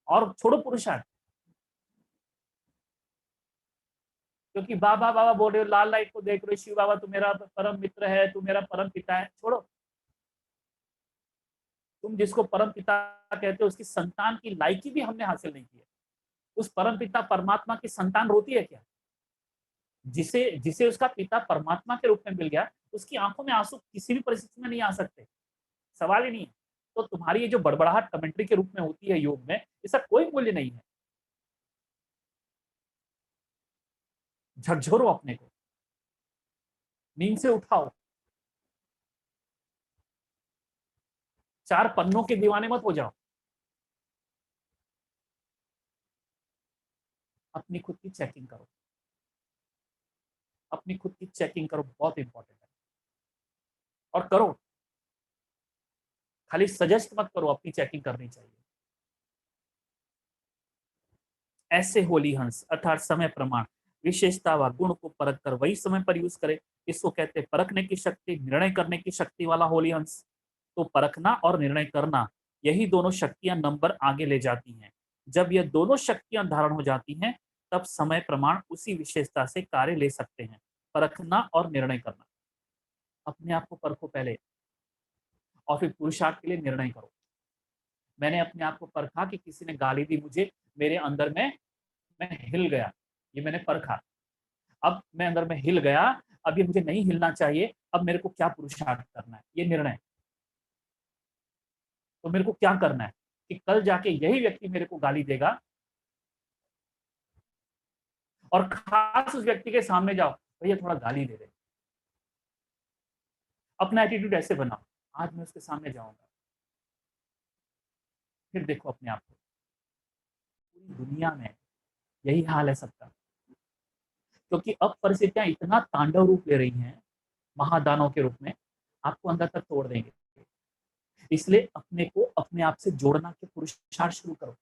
A: और छोड़ो पुरुषार्थ। क्योंकि बाबा बाबा बोल रहे हो, लाल लाइट को देख रहे हो, शिव बाबा तू मेरा परम मित्र है, तू मेरा परम पिता है, छोड़ो। तुम जिसको परम पिता कहते हो उसकी संतान की लायकी भी हमने हासिल नहीं की है। उस परम पिता परमात्मा की संतान रोती है क्या? जिसे जिसे उसका पिता परमात्मा के रूप में मिल गया, उसकी आंखों में आंसू किसी भी परिस्थिति में नहीं आ सकते, सवाल ही नहीं है। तो तुम्हारी ये जो बड़बड़ाहट कमेंट्री के रूप में होती है योग में, इसका कोई मूल्य नहीं है। झकझोरो अपने को, नींद से उठाओ, चार पन्नों के दीवाने मत हो जाओ। अपनी खुद की चेकिंग करो, अपनी खुद की चेकिंग करो, बहुत इंपॉर्टेंट है। और करो, खाली सजेस्ट मत करो, अपनी चेकिंग करनी चाहिए। ऐसे होली हंस अर्थात समय प्रमाण विशेषता व गुण को परख कर वही समय पर यूज करे, इसको कहते हैं परखने की शक्ति, निर्णय करने की शक्ति वाला होली हंस। तो परखना और निर्णय करना, यही दोनों शक्तियां नंबर आगे ले जाती हैं। जब यह दोनों शक्तियां धारण हो जाती हैं, तब समय प्रमाण उसी विशेषता से कार्य ले सकते हैं। परखना और निर्णय करना, अपने आप को परखो पहले, और फिर पुरुषार्थ के लिए निर्णय करो। मैंने अपने आप को परखा कि किसी ने गाली दी मुझे, मेरे अंदर में मैं हिल गया, ये मैंने परखा। अब मैं अंदर में हिल गया, अब ये मुझे नहीं हिलना चाहिए, अब मेरे को क्या पुरुषार्थ करना है, ये निर्णय। तो मेरे को क्या करना है कि कल जाके यही व्यक्ति मेरे को गाली देगा, और खास उस व्यक्ति के सामने जाओ, भैया थोड़ा गाली दे दे, अपना एटीट्यूड ऐसे बनाओ, आज मैं उसके सामने जाऊंगा। फिर देखो अपने आप को, पूरी दुनिया में यही हाल है सबका। क्योंकि अब परिस्थितियां इतना तांडव रूप ले रही हैं महादानव के रूप में, आपको अंदर तक तोड़ देंगे। इसलिए अपने को अपने आप से जोड़ना के पुरुषार्थ शुरू करो,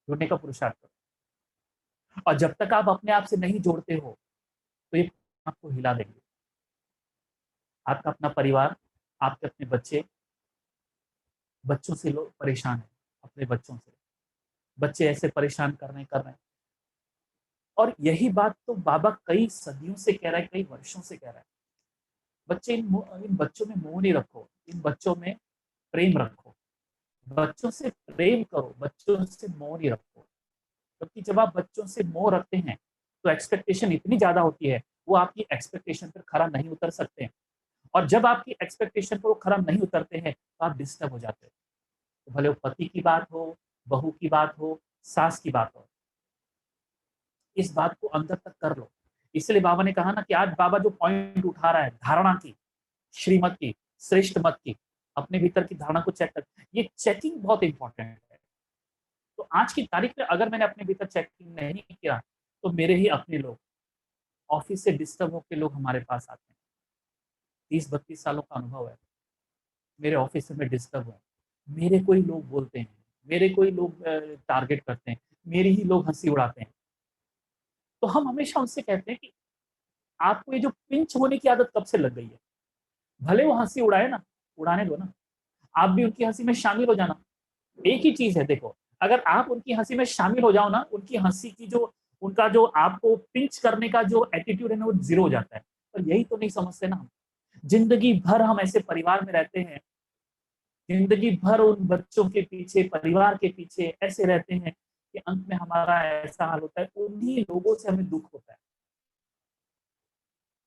A: जुड़ने का पुरुषार्थ करो। और जब तक आप अपने आप से नहीं जोड़ते हो, तो ये आपको हिला देंगे। आपका अपना परिवार, आपके अपने बच्चे, बच्चों से लोग परेशान है, अपने बच्चों से बच्चे ऐसे परेशान कर रहे हैं। और यही बात तो बाबा कई सदियों से कह रहा है, कई वर्षों से कह रहा है। बच्चे इन बच्चों में मोह नहीं रखो, इन बच्चों में प्रेम रखो, बच्चों से प्रेम करो, बच्चों से मोह नहीं रखो। क्योंकि जब आप बच्चों से मोह रखते हैं तो एक्सपेक्टेशन इतनी ज्यादा होती है, वो आपकी एक्सपेक्टेशन पर खरा नहीं उतर सकते हैं। और जब आपकी एक्सपेक्टेशन पर वो खरा नहीं उतरते हैं तो आप डिस्टर्ब हो जाते हैं। तो भले वो पति की बात हो, बहू की बात हो, सास की बात हो, इस बात को अंदर तक कर लो। इसलिए बाबा ने कहा ना कि आज बाबा जो पॉइंट उठा रहा है धारणा की, श्रीमत की, श्रेष्ठ मत की, अपने भीतर की धारणा को चेक कर, ये चेकिंग बहुत इंपॉर्टेंट है। तो आज की तारीख में अगर मैंने अपने भीतर चेकिंग नहीं किया तो मेरे ही अपने लोग, ऑफिस से डिस्टर्ब होकर लोग हमारे पास आते हैं। 30-32 सालों का अनुभव है, मेरे ऑफिस में डिस्टर्ब हुए, मेरे को ही लोग बोलते हैं, मेरे को ही लोग टारगेट करते हैं, मेरी ही लोग हंसी उड़ाते हैं। तो हम हमेशा उनसे कहते हैं कि आपको ये जो पिंच होने की आदत कब से लग गई है? भले वो हंसी उड़ाए ना, उड़ाने दो ना, आप भी उनकी हंसी में शामिल हो जाना। एक ही चीज है, देखो, अगर आप उनकी हंसी में शामिल हो जाओ ना, उनकी हंसी की जो, उनका जो आपको पिंच करने का जो एटीट्यूड है ना, वो जीरो हो जाता है। पर यही तो नहीं समझते ना हम। जिंदगी भर हम ऐसे परिवार में रहते हैं, जिंदगी भर उन बच्चों के पीछे, परिवार के पीछे ऐसे रहते हैं कि अंत में हमारा ऐसा हाल होता है, उन्हीं लोगों से हमें दुख होता है।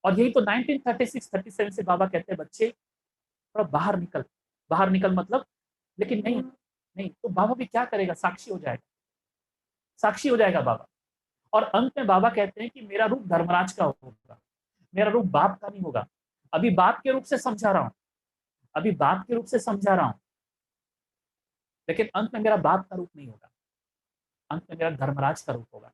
A: और यही तो 1936-37 से बाबा कहते हैं, बच्चे थोड़ा बाहर निकल, बाहर निकल मतलब, लेकिन नहीं, नहीं तो बाबा भी क्या करेगा, साक्षी हो जाएगा, साक्षी हो जाएगा बाबा। और अंत में बाबा कहते हैं कि मेरा रूप धर्मराज का होगा, मेरा रूप बाप का नहीं होगा। अभी बाप के रूप से समझा रहा हूं, अभी बाप के रूप से समझा रहा हूं, लेकिन अंत में मेरा बाप का रूप नहीं होगा, अंत में मेरा धर्मराज का रूप होगा।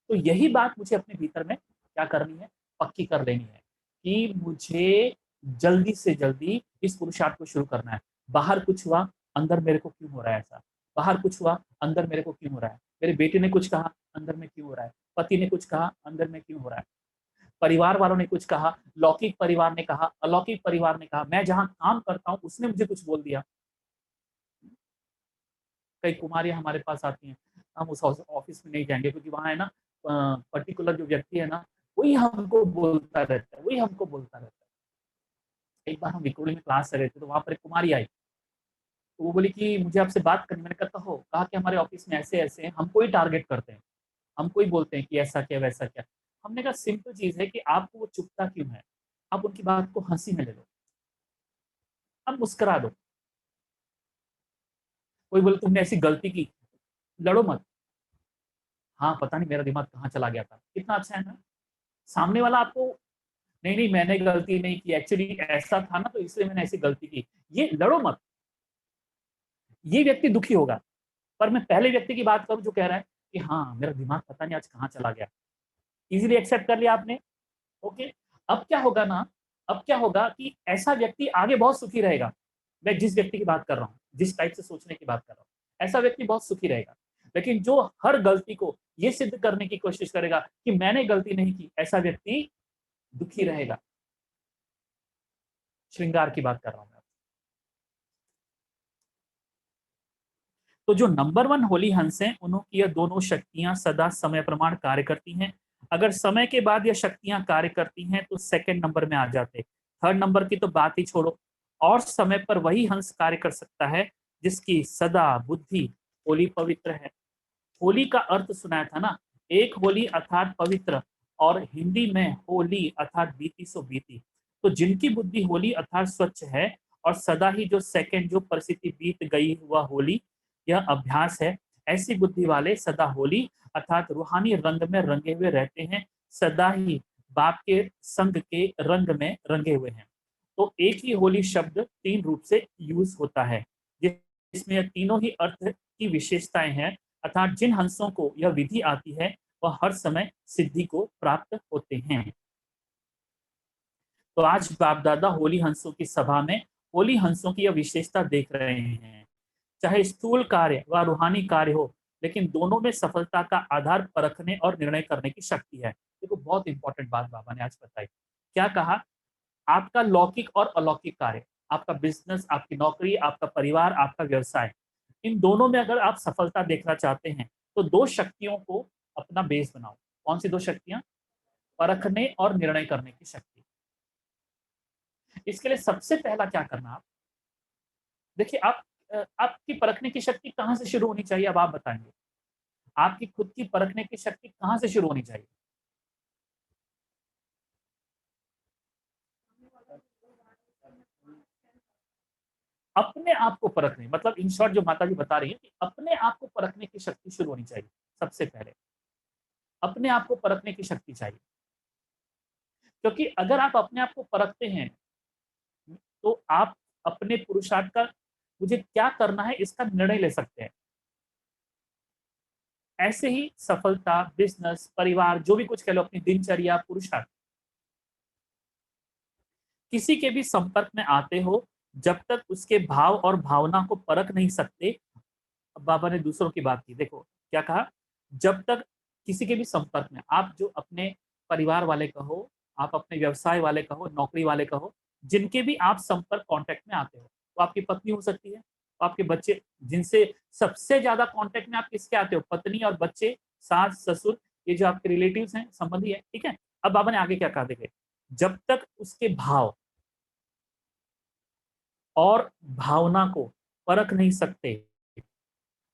A: तो यही बात मुझे अपने भीतर में क्या करनी है, पक्की कर लेनी है कि मुझे जल्दी से जल्दी इस पुरुषार्थ को शुरू करना है। बाहर कुछ हुआ, अंदर मेरे को क्यों हो रहा है ऐसा, बाहर कुछ हुआ, अंदर मेरे को क्यों हो रहा है, मेरे बेटे ने कुछ कहा, अंदर में क्यों हो रहा है, पति ने कुछ कहा, अंदर में क्यों हो रहा है, परिवार वालों ने कुछ कहा, लौकिक परिवार ने कहा, अलौकिक परिवार ने कहा, मैं जहां काम करता हूँ उसने मुझे कुछ बोल दिया। कई कुमारियां हमारे पास आती हैं, हम उस ऑफिस में नहीं जाएंगे क्योंकि वहां है ना, पर्टिकुलर जो व्यक्ति है ना, वही हमको बोलता रहता है, वही हमको बोलता रहता है। एक बार हम विक्रोली में क्लास कर रहे थे तो वहां पर एक कुमारी आई, तो वो बोली कि मुझे आपसे बात करनी। मैंने कहा हो, कहा कि हमारे ऑफिस में ऐसे ऐसे हैं, हमको ही टारगेट करते हैं, हमको ही बोलते हैं कि ऐसा क्या वैसा क्या। हमने कहा सिंपल चीज है कि आपको वो चुभता क्यों है, आप उनकी बात को हंसी में ले लो, अब मुस्कुरा दो। कोई बोले तुमने ऐसी गलती की, लड़ो मत, हाँ पता नहीं मेरा दिमाग कहाँ चला गया था, कितना अच्छा है ना। सामने वाला आपको, नहीं नहीं मैंने गलती नहीं की, एक्चुअली ऐसा था ना तो इसलिए मैंने ऐसी गलती की, ये लड़ो मत। ये व्यक्ति दुखी होगा, पर मैं पहले व्यक्ति की बात करूं जो कह रहा है कि हाँ मेरा दिमाग पता नहीं आज कहाँ चला गया, इजीली एक्सेप्ट कर लिया आपने। ओके, अब क्या होगा ना, अब क्या होगा कि ऐसा व्यक्ति आगे बहुत सुखी रहेगा। मैं जिस व्यक्ति की बात कर रहा हूँ, जिस टाइप से सोचने की बात कर रहा हूँ, ऐसा व्यक्ति बहुत सुखी रहेगा। लेकिन जो हर गलती को ये सिद्ध करने की कोशिश करेगा कि मैंने गलती नहीं की, ऐसा व्यक्ति दुखी रहेगा। श्रृंगार की बात कर रहा हूं मैं। तो जो नंबर 1 होली हंस हैं, उनकी यह दोनों शक्तियां सदा समय प्रमाण कार्य करती हैं। अगर समय के बाद यह शक्तियां कार्य करती हैं तो सेकंड नंबर में आ जाते, थर्ड नंबर की तो बात ही छोड़ो। और समय पर वही हंस कार्य कर सकता है जिसकी सदा बुद्धि होली पवित्र है। होली का अर्थ सुनाया था ना, एक होली अर्थात पवित्र, और हिंदी में होली अर्थात बीती सो बीती। तो जिनकी बुद्धि होली अर्थात स्वच्छ है, और सदा ही जो सेकंड जो परिस्थिति बीत गई हुआ होली, यह अभ्यास है, ऐसी बुद्धि वाले सदा होली अर्थात रूहानी रंग में रंगे हुए रहते हैं, सदा ही बाप के संग के रंग में रंगे हुए हैं। तो एक ही होली शब्द 3 रूप से यूज होता है, जिसमें तीनों ही अर्थ की विशेषताएं हैं, अर्थात जिन हंसों को यह विधि आती है वह हर समय सिद्धि को प्राप्त होते हैं। तो आज बाप दादा होली हंसों की सभा में होली हंसों की यह विशेषता देख रहे हैं। चाहे स्थूल कार्य व रूहानी कार्य हो, लेकिन दोनों में सफलता का आधार परखने और निर्णय करने की शक्ति है। देखो बहुत इंपॉर्टेंट बात बाबा ने आज बताई। क्या कहा, आपका लौकिक और अलौकिक कार्य, आपका बिजनेस, आपकी नौकरी, आपका परिवार, आपका व्यवसाय, इन दोनों में अगर आप सफलता देखना चाहते हैं तो 2 शक्तियों को अपना बेस बनाओ। कौन सी 2 शक्तियां? परखने और निर्णय करने की शक्ति। इसके लिए सबसे पहला क्या करना, आप देखिए, आप आपकी परखने की शक्ति कहाँ से शुरू होनी चाहिए, अब आप बताएंगे। आपकी खुद की परखने की शक्ति कहाँ से शुरू होनी चाहिए? अपने आप को परखने, मतलब इन शॉर्ट जो माता जी बता रही है कि अपने आप को परखने की शक्ति शुरू होनी चाहिए। सबसे पहले अपने आप को परखने की शक्ति चाहिए, क्योंकि अगर आप अपने आप को परखते हैं तो आप अपने पुरुषार्थ का, मुझे क्या करना है, इसका निर्णय ले सकते हैं। ऐसे ही सफलता, बिजनेस, परिवार, जो भी कुछ कह लो, अपनी दिनचर्या, पुरुषार्थ, किसी के भी संपर्क में आते हो, जब तक उसके भाव और भावना को परख नहीं सकते। अब बाबा ने दूसरों की बात की, देखो क्या कहा, जब तक किसी के भी संपर्क में, आप जो अपने परिवार वाले कहो, आप अपने व्यवसाय वाले कहो, नौकरी वाले कहो, जिनके भी आप संपर्क कांटेक्ट में आते हो, वो आपकी पत्नी हो सकती है, वो आपके बच्चे, जिनसे सबसे ज्यादा कांटेक्ट में आप किसके आते हो, पत्नी और बच्चे, सास ससुर, ये जो आपके रिलेटिव्स हैं, संबंधी है, ठीक है। अब बाबा ने आगे क्या कहा, देखिए, जब तक उसके भाव और भावना को परख नहीं सकते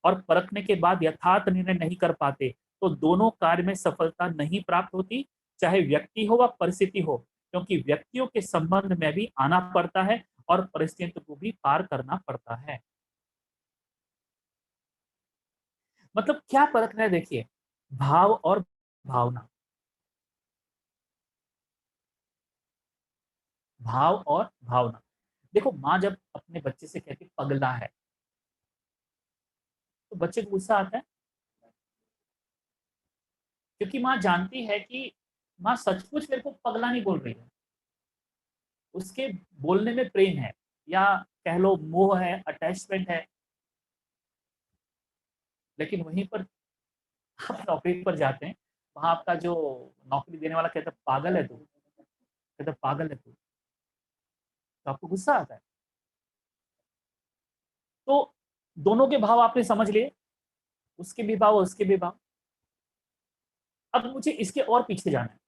A: और परखने के बाद यथार्थ निर्णय नहीं कर पाते, तो दोनों कार्य में सफलता नहीं प्राप्त होती, चाहे व्यक्ति हो व परिस्थिति हो, क्योंकि व्यक्तियों के संबंध में भी आना पड़ता है और परिस्थितियों को भी पार करना पड़ता है। मतलब क्या परखना है, देखिए, भाव और भावना, भाव और भावना। देखो, माँ जब अपने बच्चे से कहती पगला है, तो बच्चे को गुस्सा आता है, क्योंकि माँ जानती है कि माँ सचमुच मेरे को पगला नहीं बोल रही है, उसके बोलने में प्रेम है, या कह लो मोह है, अटैचमेंट है। लेकिन वहीं पर आप नौकरी पर जाते हैं, वहां आपका जो नौकरी देने वाला कहता है पागल है तू, कहता पागल है तू, तो आपको गुस्सा आता है। तो दोनों के भाव आपने समझ लिए, उसके भी भाव और उसके भी भाव। अब मुझे इसके और पीछे जाना है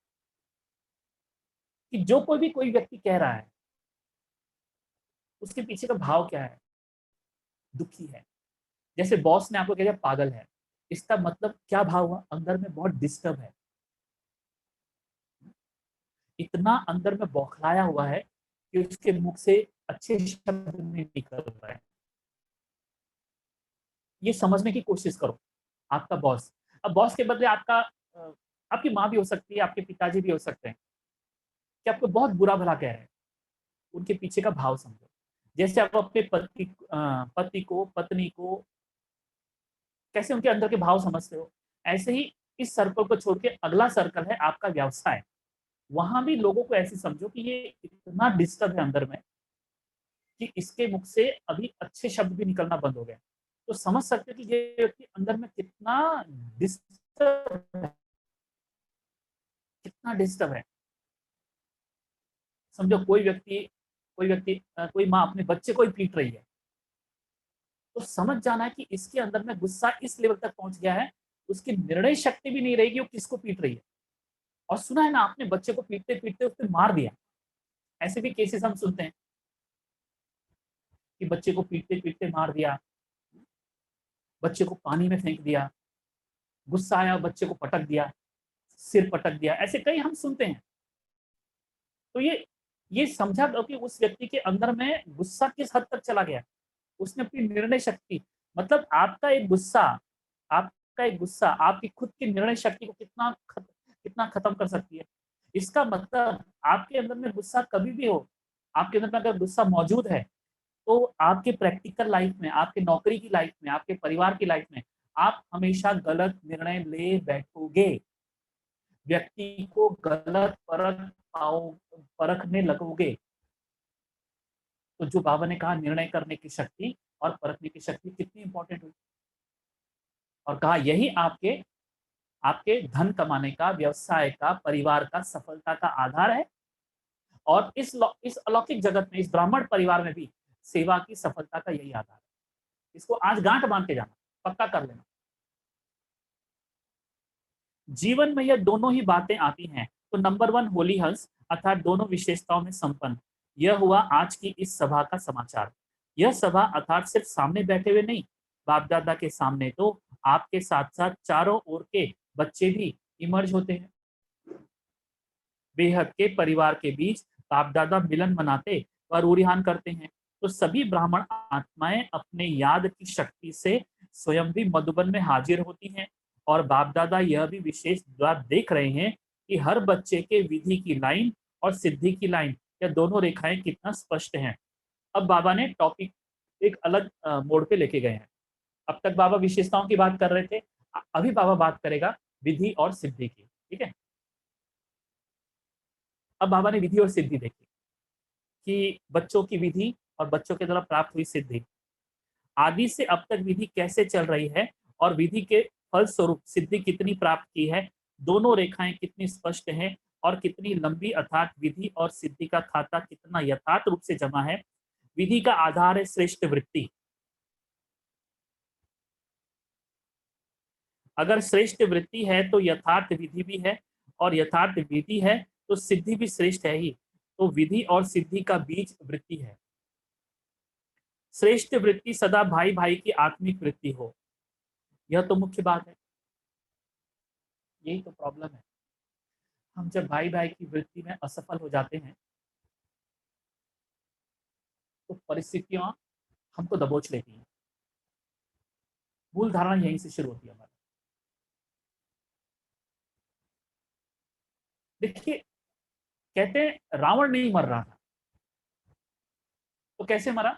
A: कि जो कोई भी कोई व्यक्ति कह रहा है, उसके पीछे का भाव क्या है, दुखी है। जैसे बॉस ने आपको कह दिया पागल है, इसका मतलब क्या भाव हुआ, अंदर में बहुत डिस्टर्ब है, इतना अंदर में बौखलाया हुआ है कि उसके मुख से अच्छे शब्द नहीं निकल रहे हैं। ये समझने की कोशिश करो, आपका बॉस, अब बॉस के बदले आपका आपकी माँ भी हो सकती है, आपके पिताजी भी हो सकते हैं, कि आपको बहुत बुरा भला कह रहे हैं, उनके पीछे का भाव समझो। जैसे आप अपने पति को, पत्नी को कैसे उनके अंदर के भाव समझते हो, ऐसे ही इस सर्कल को छोड़ के अगला सर्कल है आपका व्यवसाय। वहां भी लोगों को ऐसे समझो कि ये इतना डिस्टर्ब है अंदर में कि इसके मुख से अभी अच्छे शब्द भी निकलना बंद हो गए। तो समझ सकते हो कि ये व्यक्ति अंदर में कितना डिस्टर्ब है, कितना डिस्टर्ब है। समझो कोई माँ अपने बच्चे को ही पीट रही है, तो समझ जाना है कि इसके अंदर में गुस्सा इस लेवल तक पहुंच गया है, उसकी निर्णय शक्ति भी नहीं रहेगी वो किसको पीट रही है। और सुना है ना आपने, बच्चे को पीटते पीटते उसने मार दिया, ऐसे भी केसेस हम सुनते हैं कि बच्चे को पीटते पीटते मार दिया, बच्चे को पानी में फेंक दिया, गुस्सा आया बच्चे को पटक दिया, सिर पटक दिया, ऐसे कई हम सुनते हैं। तो ये समझा दो कि उस व्यक्ति के अंदर में गुस्सा किस हद तक चला गया, उसने अपनी निर्णय शक्ति, मतलब आपका एक गुस्सा आपकी खुद की निर्णय शक्ति को कितना खत्म कर सकती है। इसका मतलब आपके अंदर में गुस्सा कभी भी हो, आपके अंदर में अगर गुस्सा मौजूद है, तो आपके प्रैक्टिकल लाइफ में, आपके नौकरी की लाइफ में, आपके परिवार की लाइफ में आप हमेशा गलत निर्णय ले बैठोगे, व्यक्ति को गलत परखने लगोगे। तो जो बाबा ने कहा निर्णय करने की शक्ति और परखने की शक्ति कितनी इंपॉर्टेंट हुई, और कहा यही आपके आपके धन कमाने का, व्यवसाय का, परिवार का, सफलता का आधार है। और इस अलौकिक जगत में, इस ब्राह्मण परिवार में भी सेवा की सफलता का यही आधार है। इसको आज गांठ बांध के जाना, पक्का कर लेना। जीवन में यह दोनों ही बातें आती हैं, तो नंबर 1 होली हंस, अर्थात दोनों विशेषताओं में संपन्न। यह हुआ आज की इस सभा का समाचार। यह सभा अर्थात सिर्फ सामने बैठे हुए नहीं, बाप दादा के सामने तो आपके साथ साथ चारों ओर के बच्चे भी इमर्ज होते हैं। बेहद के परिवार के बीच बाप दादा मिलन मनाते व रूरिहान करते हैं, तो सभी ब्राह्मण आत्माएं अपने याद की शक्ति से स्वयं भी मधुबन में हाजिर होती हैं। और बाप दादा यह भी विशेष बात देख रहे हैं कि हर बच्चे के विधि की लाइन और सिद्धि की लाइन, या दोनों रेखाएं कितना स्पष्ट हैं। अब बाबा ने टॉपिक एक अलग मोड़ पे लेके गए हैं। अब तक बाबा विशेषताओं की बात कर रहे थे, अभी बाबा बात करेगा विधि और सिद्धि की। ठीक है, अब बाबा ने विधि और सिद्धि देखी कि बच्चों की विधि और बच्चों के द्वारा प्राप्त हुई सिद्धि, आदि से अब तक विधि कैसे चल रही है और विधि के फलस्वरूप सिद्धि कितनी प्राप्त की है, दोनों रेखाएं कितनी स्पष्ट हैं और कितनी लंबी, अर्थात विधि और सिद्धि का खाता कितना यथार्थ रूप से जमा है। विधि का आधार है श्रेष्ठ वृत्ति। अगर श्रेष्ठ वृत्ति है तो यथार्थ विधि भी है, और यथार्थ विधि है तो सिद्धि भी श्रेष्ठ है ही। तो विधि और सिद्धि का बीज वृत्ति है। श्रेष्ठ वृत्ति सदा भाई भाई की आत्मिक वृत्ति हो, यह तो मुख्य बात है। यही तो प्रॉब्लम है, हम जब भाई भाई की वृत्ति में असफल हो जाते हैं तो परिस्थितियां हमको दबोच लेती हैं। मूल धारणा यहीं से शुरू होती है हमारी। देखिए, कहते हैं रावण नहीं मर रहा था, तो कैसे मरा?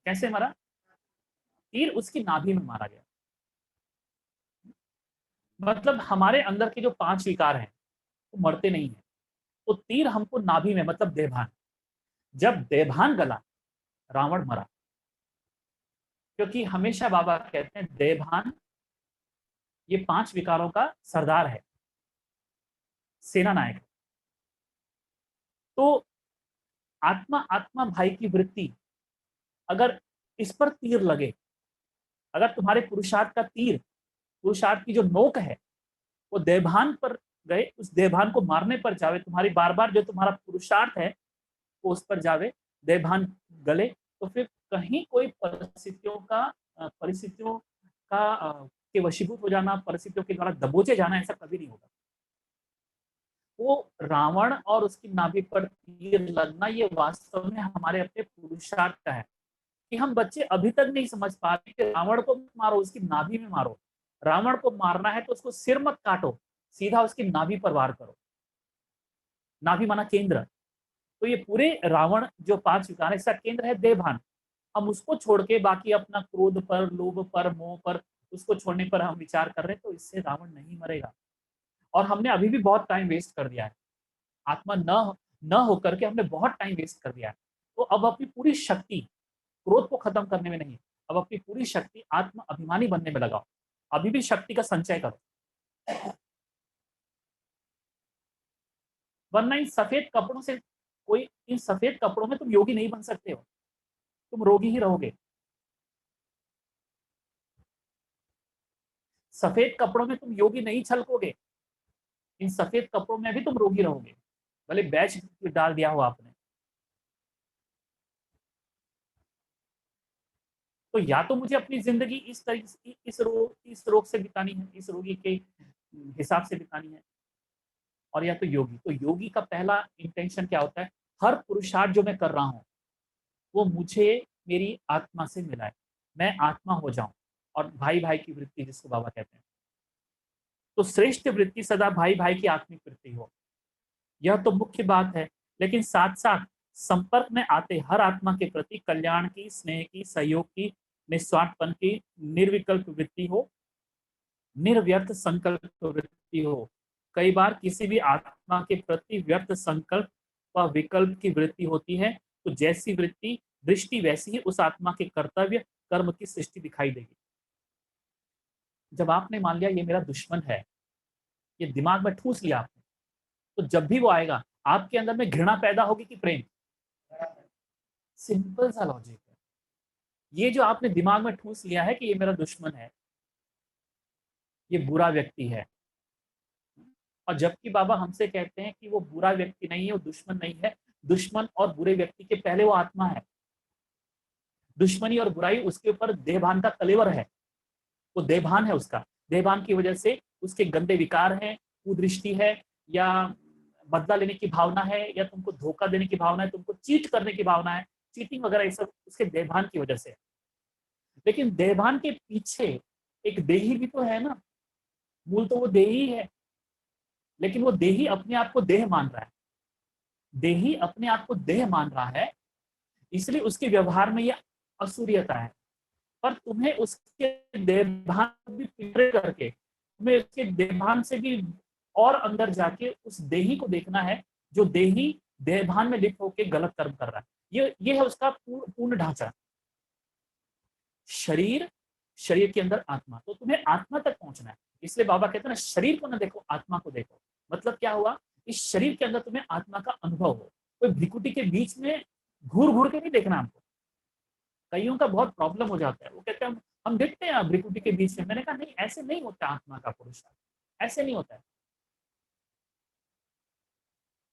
A: कैसे मरा? तीर उसकी नाभि में मारा गया। मतलब हमारे अंदर के जो 5 विकार हैं वो मरते नहीं है, तो तीर हमको नाभि में, मतलब देभान, जब देभान गला रावण मरा। क्योंकि हमेशा बाबा कहते हैं देभान ये 5 विकारों का सरदार है, सेना नायक है। तो आत्मा आत्मा भाई की वृत्ति, अगर इस पर तीर लगे, अगर तुम्हारे पुरुषार्थ का तीर, पुरुषार्थ की जो नोक है वो देभान पर गए, उस देभान को मारने पर जावे, तुम्हारी बार बार जो तुम्हारा पुरुषार्थ है वो उस पर जावे, देभान गले, तो फिर कहीं कोई परिस्थितियों का के वशीभूत हो जाना, परिस्थितियों के द्वारा दबोचे जाना, ऐसा कभी नहीं होगा। वो रावण और उसकी नाभि पर तीर लगना ये वास्तव में हमारे अपने पुरुषार्थ का है, कि हम बच्चे अभी तक नहीं समझ पा रहे कि रावण को मारो, उसकी नाभि में मारो। रावण को मारना है तो उसको सिर मत काटो, सीधा उसकी नाभि पर वार करो। नाभि माना केंद्र। तो ये पूरे रावण जो 5 विकार है, इसका केंद्र है देवभान। हम उसको छोड़ के बाकी अपना क्रोध पर, लोभ पर, मोह पर, उसको छोड़ने पर हम विचार कर रहे हैं, तो इससे रावण नहीं मरेगा। और हमने अभी भी बहुत टाइम वेस्ट कर दिया है, आत्मा न होकर के हमने बहुत टाइम वेस्ट कर दिया है। तो अब अपनी पूरी शक्ति क्रोध को खत्म करने में नहीं, अब अपनी पूरी शक्ति आत्म अभिमानी बनने में लगाओ। अभी भी शक्ति का संचय करो, वरना इन सफेद कपड़ों से कोई, इन सफेद कपड़ों में तुम योगी नहीं बन सकते हो, तुम रोगी ही रहोगे। सफेद कपड़ों में तुम योगी नहीं छलकोगे, इन सफेद कपड़ों में भी तुम रोगी रहोगे, भले बैच डाल दिया हो आपने। तो या तो मुझे अपनी जिंदगी इस तरीके से, इस रोग से बितानी है, इस रोगी के हिसाब से बितानी है, और या तो योगी। तो योगी का पहला इंटेंशन क्या होता है? हर पुरुषार्थ जो मैं कर रहा हूं वो मुझे मेरी आत्मा से मिलाए, मैं आत्मा हो जाऊं, और भाई भाई की वृत्ति जिसको बाबा कहते हैं। तो श्रेष्ठ वृत्ति सदा भाई भाई की आत्मिक वृत्ति हो, यह तो मुख्य बात है। लेकिन साथ साथ संपर्क में आते हर आत्मा के प्रति कल्याण की, स्नेह की, सहयोग की, निस्वार्थपन की निर्विकल्प वृत्ति हो, निर्व्यर्थ संकल्प वृत्ति हो। कई बार किसी भी आत्मा के प्रति व्यर्थ संकल्प व विकल्प की वृत्ति होती है, तो जैसी वृत्ति दृष्टि वैसी ही उस आत्मा के कर्तव्य कर्म की सृष्टि दिखाई देगी। जब आपने मान लिया ये मेरा दुश्मन है, ये दिमाग में ठूस लिया आपने, तो जब भी वो आएगा आपके अंदर में घृणा पैदा होगी कि प्रेम? सिंपल सा लॉजिक है। ये जो आपने दिमाग में ठूस लिया है कि ये मेरा दुश्मन है, ये बुरा व्यक्ति है, और जबकि बाबा हमसे कहते हैं कि वो बुरा व्यक्ति नहीं है, वो दुश्मन नहीं है, दुश्मन और बुरे व्यक्ति के पहले वो आत्मा है। दुश्मनी और बुराई उसके ऊपर देहभान का कलेवर है, वो देहभान है उसका। देहभान की वजह से उसके गंदे विकार हैं, कुदृष्टि है, या बदला लेने की भावना है, या तुमको धोखा देने की भावना है, तुमको चीट करने की भावना है, चीटिंग वगैरह, ये सब उसके देहभान की वजह से। लेकिन देहभान के पीछे एक देही भी तो है ना, मूल तो वो देही है। लेकिन वो देही अपने आप को देह मान रहा है, देही अपने आप को देह मान रहा है, इसलिए उसके व्यवहार में ये असुरियता है। पर तुम्हें उसके देहभान भी पीछे करके, तुम्हें उसके देहभान से भी और अंदर जाके उस देही को देखना है, जो देही देहभान में लिप्त होकर गलत कर्म कर रहा है। ये है उसका पूर्ण ढांचा। शरीर, शरीर के अंदर आत्मा, तो तुम्हें आत्मा तक पहुंचना है। इसलिए बाबा कहते हैं ना, शरीर को ना देखो, आत्मा को देखो। मतलब क्या हुआ, इस शरीर के अंदर तुम्हें आत्मा का अनुभव हो। कोई भ्रिकुटी के बीच में घूर घूर के नहीं देखना हमको। कईयों का बहुत प्रॉब्लम हो जाता है, वो कहते हैं हम देखते हैं भ्रिकुटी के बीच में। मैंने कहा नहीं, ऐसे नहीं होता आत्मा का पुरुषार्थ, ऐसे नहीं होता है।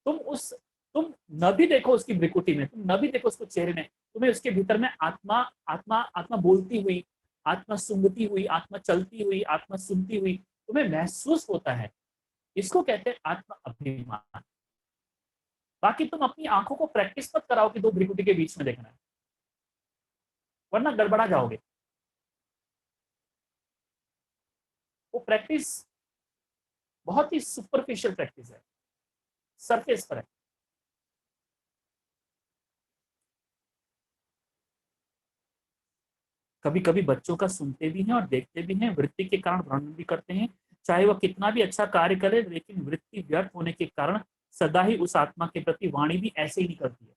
A: तुम न भी देखो उसकी भ्रिकुटी में, तुम न भी देखो उसको चेहरे में, तुम्हें उसके भीतर में आत्मा, आत्मा आत्मा बोलती हुई, आत्मा सूंघती हुई, आत्मा चलती हुई, आत्मा सुनती हुई तुम्हें महसूस होता है। इसको कहते हैं आत्मा अभिमान। बाकी तुम अपनी आंखों को प्रैक्टिस मत कराओ कि दो भ्रिकुटी के बीच में देखना है, वरना गड़बड़ा जाओगे। वो प्रैक्टिस बहुत ही सुपरफिशियल प्रैक्टिस है, सरफेस पर है। कभी कभी बच्चों का सुनते भी हैं और देखते भी हैं, वृत्ति के कारण भ्रमण भी करते हैं। चाहे वह कितना भी अच्छा कार्य करे, लेकिन वृत्ति व्यर्थ होने के कारण सदा ही उस आत्मा के प्रति वाणी भी ऐसे ही निकलती है।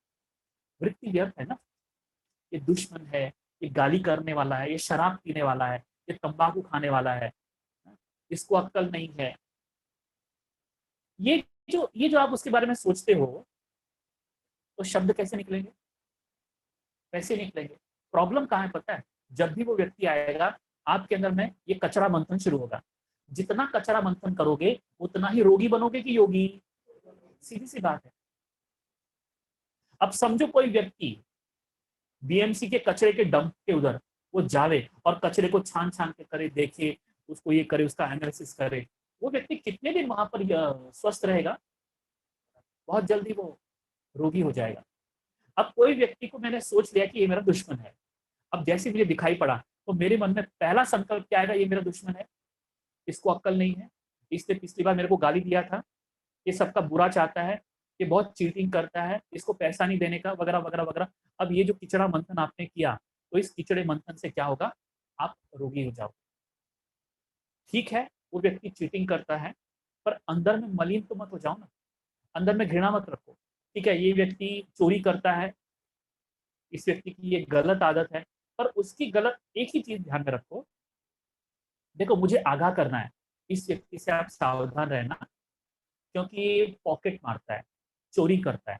A: वृत्ति व्यर्थ है ना, ये दुश्मन है, ये गाली करने वाला है, ये शराब पीने वाला है, ये तंबाकू खाने वाला है, इसको अक्ल नहीं है। ये जो आप उसके बारे में सोचते हो, तो शब्द कैसे निकलेंगे, कैसे निकलेंगे? प्रॉब्लम कहाँ है पता है? जब भी वो व्यक्ति आएगा, आपके अंदर में ये कचरा मंथन शुरू होगा। जितना कचरा मंथन करोगे, उतना ही रोगी बनोगे कि योगी। सीधी सी बात है। अब समझो कोई व्यक्ति बीएमसी के कचरे के डंप के उधर वो जावे और कचरे को छान छान के करे, देखे, उसको ये करे, उसका एनालिसिस करे, वो व्यक्ति कितने दिन वहां पर स्वस्थ रहेगा? बहुत जल्दी वो रोगी हो जाएगा। अब कोई व्यक्ति को मैंने सोच लिया कि ये मेरा दुश्मन है, अब जैसे मुझे दिखाई पड़ा, तो मेरे मन में पहला संकल्प क्या आएगा? ये मेरा दुश्मन है, इसको अक्ल नहीं है, इसने पिछली बार मेरे को गाली दिया था, ये सबका बुरा चाहता है, ये बहुत चीटिंग करता है, इसको पैसा नहीं देने का, वगैरह वगैरह वगैरह। अब ये जो किचड़ा मंथन आपने किया, तो इस किचड़े मंथन से क्या होगा? आप रोगी हो जाओ। ठीक है, वो व्यक्ति चीटिंग करता है, पर अंदर में मलिन तो मत हो जाओ ना, अंदर में घृणा मत रखो। ठीक है, ये व्यक्ति चोरी करता है, इस व्यक्ति की ये गलत आदत है, पर उसकी गलत एक ही चीज ध्यान में रखो, देखो मुझे आगाह करना है, इस व्यक्ति से आप सावधान रहना, क्योंकि ये पॉकेट मारता है, चोरी करता है।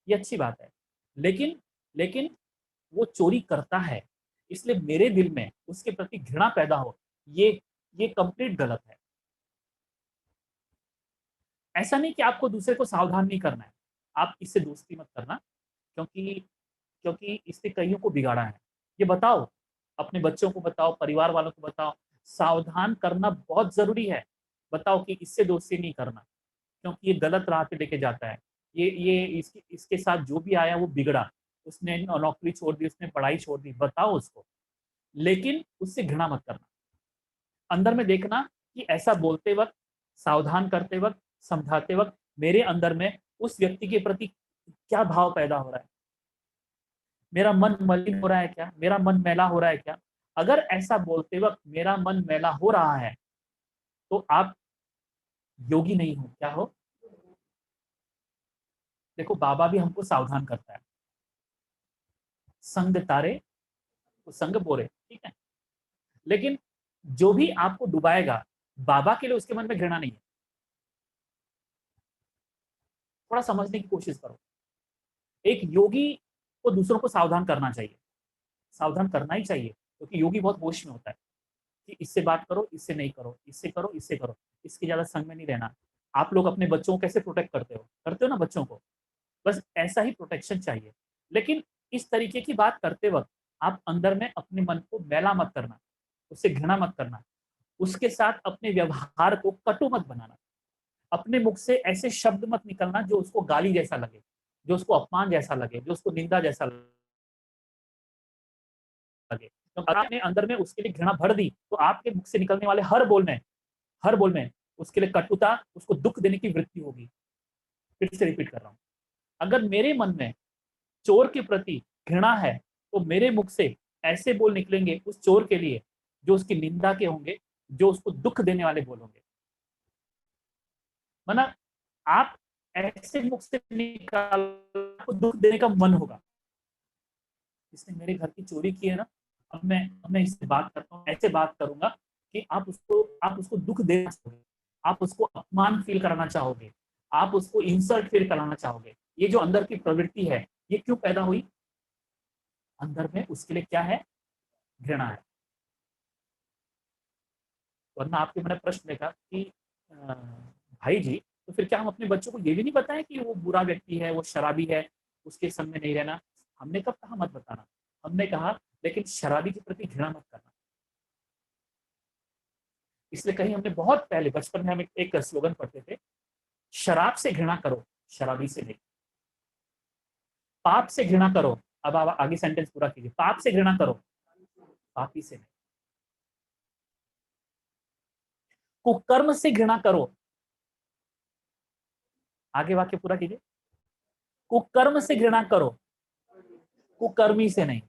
A: ये अच्छी बात है, लेकिन लेकिन वो चोरी करता है, इसलिए मेरे दिल में उसके प्रति घृणा पैदा हो, ये कंप्लीट गलत है। ऐसा नहीं कि आपको दूसरे को सावधान नहीं करना है, आप इससे दोस्ती मत करना, क्योंकि क्योंकि इससे कईयों को बिगाड़ा है। ये बताओ, अपने बच्चों को बताओ, परिवार वालों को बताओ, सावधान करना बहुत जरूरी है। बताओ कि इससे दोस्ती नहीं करना, क्योंकि ये गलत राह पे लेके जाता है। ये इसके साथ जो भी आया वो बिगड़ा, उसने नौकरी छोड़ दी, उसने पढ़ाई छोड़ दी, बताओ उसको, लेकिन उससे घृणा मत करना। अंदर में देखना कि ऐसा बोलते वक्त, सावधान करते वक्त, समझाते वक्त मेरे अंदर में उस व्यक्ति के प्रति क्या भाव पैदा हो रहा है। मेरा मन मलिन हो रहा है क्या? मेरा मन मैला हो रहा है क्या? अगर ऐसा बोलते वक्त मेरा मन मैला हो रहा है, तो आप योगी नहीं हो। क्या हो? देखो, बाबा भी हमको सावधान करता है, संग तारे तो संग बोरे, ठीक है। लेकिन जो भी आपको डुबाएगा, बाबा के लिए उसके मन में घृणा नहीं है। थोड़ा समझने की कोशिश करो। एक योगी को दूसरों को सावधान करना चाहिए, सावधान करना ही चाहिए, क्योंकि योगी बहुत होश में होता है कि इससे बात करो, इससे नहीं करो, इससे करो, इससे करो, इसके ज्यादा संग में नहीं रहना। आप लोग अपने बच्चों को कैसे प्रोटेक्ट करते हो ना बच्चों को, बस ऐसा ही प्रोटेक्शन चाहिए। लेकिन इस तरीके की बात करते वक्त आप अंदर में अपने मन को मैला मत करना, उससे घृणा मत करना, उसके साथ अपने व्यवहार को कटु मत बनाना। अपने मुख से ऐसे शब्द मत निकलना जो उसको गाली जैसा लगे, जो उसको अपमान जैसा लगे, जो उसको निंदा जैसा लगे। तो अगर आपने अंदर में उसके लिए घृणा भर दी, तो आपके मुख से निकलने वाले हर बोल में उसके लिए कटुता, उसको दुःख देने की वृत्ति होगी। फिर से रिपीट कर रहा हूँ, अगर मेरे मन में चोर के प्रति घृणा है, तो मेरे मुख से ऐसे बोल निकलेंगे उस चोर के लिए जो उसकी निंदा के होंगे, जो उसको दुःख देने वाले बोल होंगे। मतलब आप ऐसे मुख से निकाल, आपको दुःख देने का मन होगा, इसने मेरे घर की चोरी की है ना, अब मैं इससे बात करता हूँ, ऐसे बात करूंगा कि आप उसको दुःख देना चाहोगे, आप उसको अपमान फील कराना चाहोगे, आप उसको इंसल्ट फील कराना चाहोगे। ये जो अंदर की प्रवृत्ति है, ये क्यों पैदा हुई? अंदर में उसके लिए क्या है? घृणा है। वरना आपके मैंने प्रश्न देखा कि भाई जी, तो फिर क्या हम अपने बच्चों को ये भी नहीं बताएं कि वो बुरा व्यक्ति है, वो शराबी है, उसके संग में नहीं रहना? हमने कब कहा मत बताना, हमने कहा लेकिन शराबी के प्रति घृणा मत करना। इसलिए कहीं हमने बहुत पहले बचपन में हम एक स्लोगन पढ़ते थे, शराब से घृणा करो, शराबी से नहीं। पाप से घृणा करो, अब आप आगे सेंटेंस पूरा कीजिए, पाप से घृणा करो, पापी से नहीं। कुकर्म से घृणा करो, आगे वाक्य पूरा कीजिए, कुकर्म से घृणा करो, कुकर्मी से नहीं।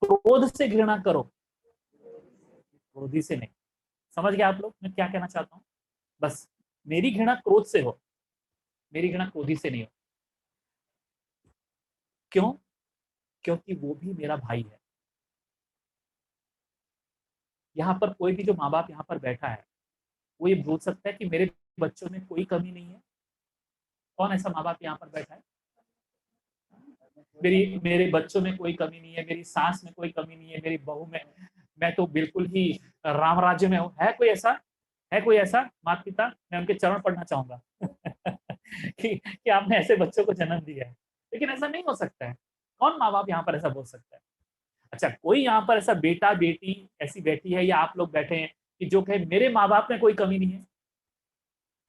A: क्रोध से घृणा करो, क्रोधी से नहीं। समझ गए आप लोग मैं क्या कहना चाहता हूं? बस मेरी घृणा क्रोध से हो, मेरी घृणा क्रोधी से नहीं हो। क्यों? क्योंकि वो भी मेरा भाई है। यहाँ पर कोई भी जो माँ बाप यहाँ पर बैठा है, वो ये बोल सकता है कि मेरे बच्चों में कोई कमी नहीं है? कौन ऐसा माँ बाप यहाँ पर बैठा है? मेरे बच्चों में कोई कमी नहीं है, मेरी सास में कोई कमी नहीं है, मेरी बहू में, मैं तो बिल्कुल ही राम राज्य में हूँ। है कोई ऐसा? है कोई ऐसा माता पिता? मैं उनके चरण पढ़ना चाहूंगा कि आपने ऐसे बच्चों को जन्म दिया है। लेकिन ऐसा नहीं हो सकता है। कौन माँ बाप यहाँ पर ऐसा बोल सकता है? अच्छा, कोई यहाँ पर ऐसा बेटा बेटी ऐसी बैठी है या आप लोग बैठे हैं कि जो कहे मेरे माँ बाप में कोई कमी नहीं है?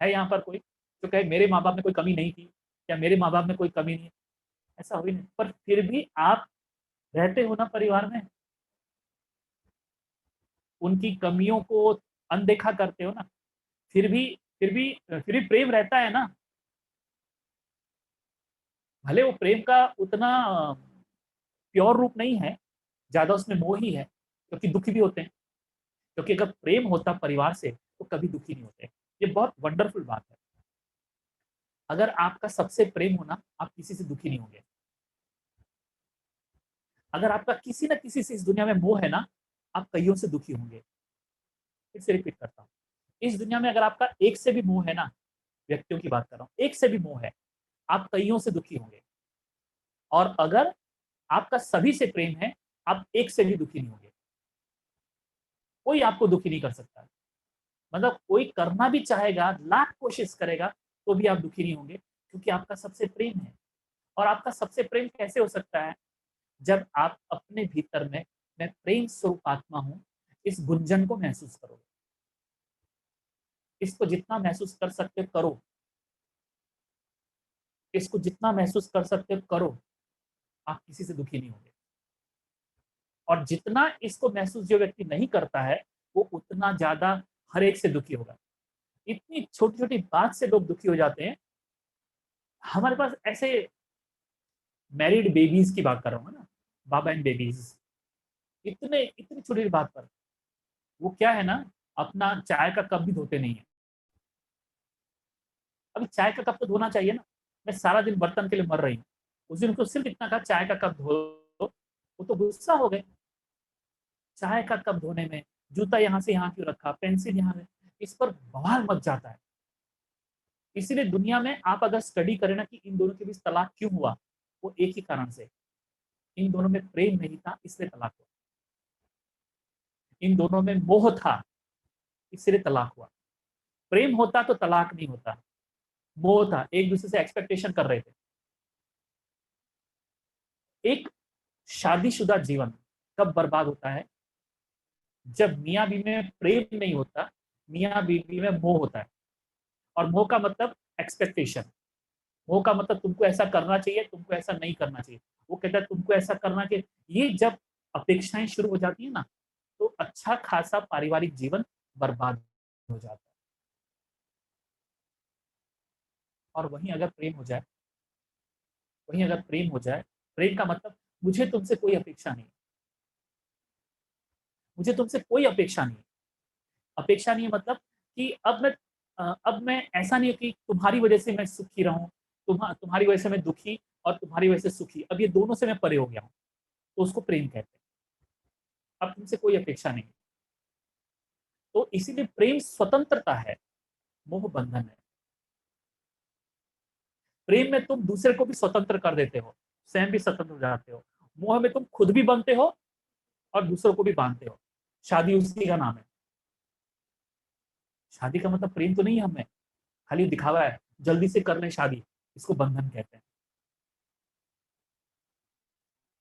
A: है यहाँ पर कोई जो कहे मेरे माँ बाप में कोई कमी नहीं थी, या मेरे माँ बाप में कोई कमी नहीं है? ऐसा हो ही नहीं। पर फिर भी आप रहते हो ना परिवार में, उनकी कमियों को अनदेखा करते हो ना, फिर भी प्रेम रहता है ना। भले वो प्रेम का उतना प्योर रूप नहीं है, ज्यादा उसमें मोह ही है, क्योंकि दुखी भी होते हैं। क्योंकि अगर प्रेम होता परिवार से तो कभी दुखी नहीं होते। ये बहुत वंडरफुल बात है। अगर आपका सबसे प्रेम होना, आप किसी से दुखी नहीं होंगे। अगर आपका किसी न किसी से इस दुनिया में मोह है ना, आप कईयों से दुखी होंगे। फिर से रिपीट करता हूँ, इस दुनिया में अगर आपका एक से भी मोह है ना, व्यक्तियों की बात कर रहा हूँ, एक से भी मोह है, आप कईयों से दुखी होंगे। और अगर आपका सभी से प्रेम है, आप एक से भी दुखी नहीं होंगे। कोई आपको दुखी नहीं कर सकता। मतलब कोई करना भी चाहेगा, लाख कोशिश करेगा, तो भी आप दुखी नहीं होंगे, क्योंकि आपका सबसे प्रेम है। और आपका सबसे प्रेम कैसे हो सकता है? जब आप अपने भीतर में मैं प्रेम स्वरूप आत्मा हूं, इस गुंजन को महसूस करोगे। इसको जितना महसूस कर सकते हो करो, इसको जितना महसूस कर सकते हो करो, आप किसी से दुखी नहीं होंगे। और जितना इसको महसूस जो व्यक्ति नहीं करता है, वो उतना ज्यादा हर एक से दुखी होगा। इतनी छोटी छोटी बात से लोग दुखी हो जाते हैं। हमारे पास ऐसे मैरिड बेबीज की बात कर रहा हूँ ना, बाबा एंड बेबीज, इतने इतनी छोटी बात पर वो क्या है ना, अपना चाय का कप भी धोते नहीं है। अभी चाय का कप तो धोना चाहिए ना। मैं सारा दिन बर्तन के लिए मर रही हूँ, उस दिन उनको सिर्फ इतना कहा चाय का कप धो, वो तो गुस्सा हो गए। चाय का कप धोने में जूता यहाँ से यहाँ क्यों रखा, पेंसिल यहाँ में, इस पर बवाल मच जाता है। इसीलिए दुनिया में आप अगर स्टडी करें ना कि इन दोनों के बीच तलाक क्यों हुआ, वो एक ही कारण से, इन दोनों में प्रेम नहीं था, इसलिए तलाक हुआ। इन दोनों में मोह था, इसलिए तलाक हुआ। प्रेम होता तो तलाक नहीं होता, मोह था, एक दूसरे से एक्सपेक्टेशन कर रहे थे। एक शादीशुदा जीवन कब बर्बाद होता है? जब मियाँ बीवी में प्रेम नहीं होता, मियाँ बीवी में मोह होता है। और मोह का मतलब एक्सपेक्टेशन, मोह का मतलब तुमको ऐसा करना चाहिए, तुमको ऐसा नहीं करना चाहिए। वो कहता है तुमको ऐसा करना चाहिए। ये जब अपेक्षाएं शुरू हो जाती है ना, तो अच्छा खासा पारिवारिक जीवन बर्बाद हो जाता है। और वहीं अगर प्रेम हो जाए, वहीं अगर प्रेम हो जाए, प्रेम का मतलब मुझे तुमसे कोई अपेक्षा नहीं, मुझे तुमसे कोई अपेक्षा नहीं। अपेक्षा नहीं है मतलब कि अब मैं ऐसा नहीं है कि तुम्हारी वजह से मैं सुखी रहूं, तुम्हारी वजह से मैं दुखी और तुम्हारी वजह से सुखी, अब ये दोनों से मैं परे हो गया हूं, तो उसको प्रेम कहते हैं। अब तुमसे कोई अपेक्षा नहीं। तो इसीलिए प्रेम स्वतंत्रता है, मोह बंधन है। प्रेम में तुम दूसरे को भी स्वतंत्र कर देते हो, स्वयं भी स्वतंत्र हो जाते हो। मोह में तुम खुद भी बनते हो और दूसरों को भी बांधते हो। शादी उसी का नाम है। शादी का मतलब प्रेम तो नहीं है हमें, खाली दिखावा है, जल्दी से कर लें शादी, इसको बंधन कहते हैं।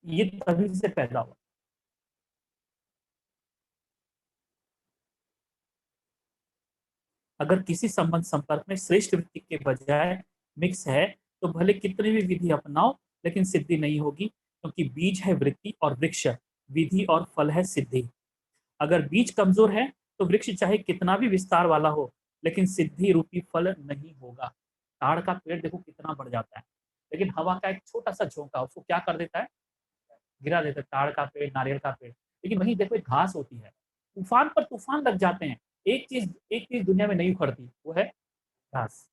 A: ये तभी से पैदा हुआ। अगर किसी संबंध संपर्क में श्रेष्ठ वृत्ति के बजाय मिक्स है, तो भले कितनी भी विधि अपनाओ, लेकिन सिद्धि नहीं होगी, क्योंकि बीज है वृत्ति और वृक्ष, विधि और फल है सिद्धि। अगर बीज कमजोर है तो वृक्ष चाहे कितना भी विस्तार वाला हो, लेकिन सिद्धि रूपी फल नहीं होगा। ताड़ का पेड़ देखो कितना बढ़ जाता है, लेकिन हवा का एक छोटा सा झोंका उसको क्या कर देता है, गिरा देता है। ताड़ का पेड़, नारियल का पेड़। लेकिन वहीं देखो एक घास होती है, तूफान पर तूफान लग जाते हैं, एक चीज दुनिया में नहीं उखड़ती, वो है घास।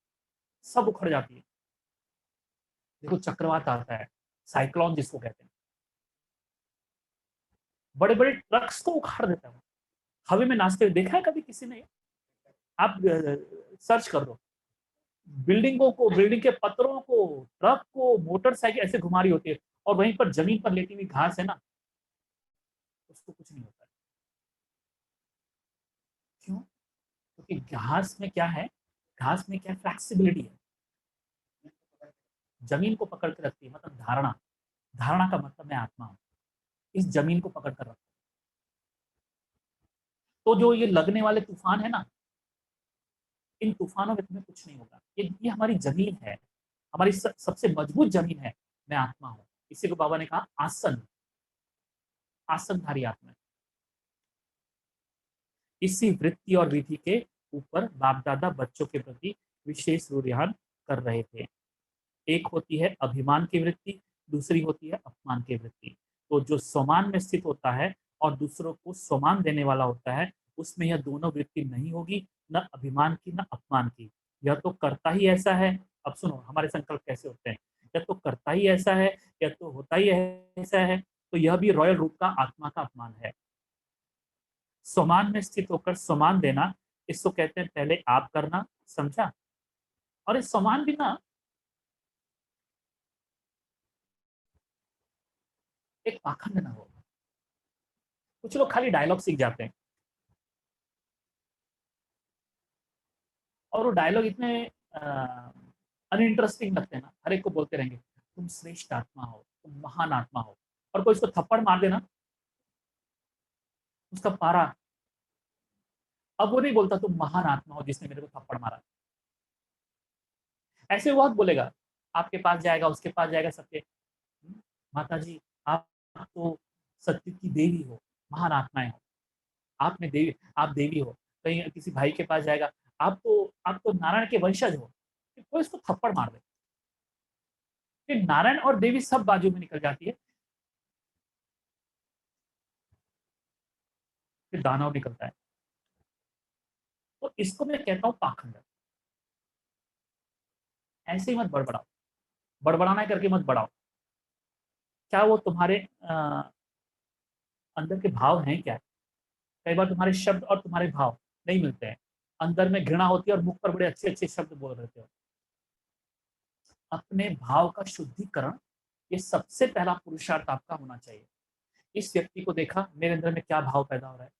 A: सब उखड़ जाती है। देखो चक्रवात आता है, साइक्लोन जिसको कहते हैं, बड़े बड़े ट्रक्स को उखाड़ देता है। हवा में नाचते हुए देखा है कभी किसी ने? आप सर्च कर लो, बिल्डिंगों को, बिल्डिंग के पत्थरों को, ट्रक को, मोटरसाइकिल ऐसे घुमा रही होती है, और वहीं पर जमीन पर लेटी हुई घास है ना, उसको कुछ नहीं होता है। क्यों? क्योंकि घास में क्या है, घास में क्या फ्लेक्सिबिलिटी है, जमीन को पकड़ के रखती है, मतलब धारणा। धारणा का मतलब मैं आत्मा हूं, इस जमीन को पकड़ कर रखता हूं। तो जो ये लगने वाले तूफान है ना, इन तूफानों में तुम्हें कुछ नहीं होगा। ये हमारी जमीन है, हमारी सबसे मजबूत जमीन है। मैं आत्मा हूं। इसी को बाबा ने कहा आसन, आसनधारी आत्मा। इसी वृत्ति और विधि के ऊपर बाप दादा बच्चों के प्रति विशेष रुझान कर रहे थे। एक होती है अभिमान की वृत्ति, दूसरी होती है अपमान की वृत्ति। तो जो स्वमान में स्थित होता है और दूसरों को स्वमान देने वाला होता है, उसमें यह दोनों वृत्ति नहीं होगी, न अभिमान की न अपमान की। यह तो करता ही ऐसा है। अब सुनो हमारे संकल्प कैसे होते हैं। यह तो करता ही ऐसा है, यह तो होता ही ऐसा है। तो यह भी रॉयल रूप का आत्मा का अपमान है। स्वमान में स्थित होकर स्वमान देना, इसको कहते हैं पहले आप करना, समझा? और इस स्वमान भी ना एक पाखंड ना हो। कुछ लोग खाली डायलॉग सीख जाते हैं, और वो डायलॉग इतने अनइंटरेस्टिंग लगते हैं ना, हर एक को बोलते रहेंगे तुम श्रेष्ठ आत्मा हो, तुम महान आत्मा हो। और कोई इसको थप्पड़ मार देना, उसका पारा, अब वो नहीं बोलता तुम महान आत्मा हो जिसने मेरे को थप्पड़ मारा। ऐसे वो बहुत बोलेगा, आपके पास जाएगा, उसके पास जाएगा, सबके माता जी आप तो सत्य की देवी हो, महान आत्माएं हो, आप में देवी, आप देवी हो। कहीं किसी भाई के पास जाएगा, आप तो नारायण के वंशज हो। कोई इसको थप्पड़ मार दे, फिर नारायण और देवी सब बाजू में निकल जाती है, फिर दानव निकलता है। तो इसको मैं कहता हूँ पाखंड। ऐसे ही मत बड़बड़ाओ, बड़बड़ाना करके मत बढ़ाओ। क्या वो तुम्हारे अंदर के भाव हैं क्या? कई बार तुम्हारे शब्द और तुम्हारे भाव नहीं मिलते हैं। अंदर में घृणा होती है और मुख पर बड़े अच्छे अच्छे शब्द बोल रहे हो। अपने भाव का शुद्धिकरण, ये सबसे पहला पुरुषार्थ आपका होना चाहिए। इस व्यक्ति को देखा, मेरे अंदर में क्या भाव पैदा हो रहा है,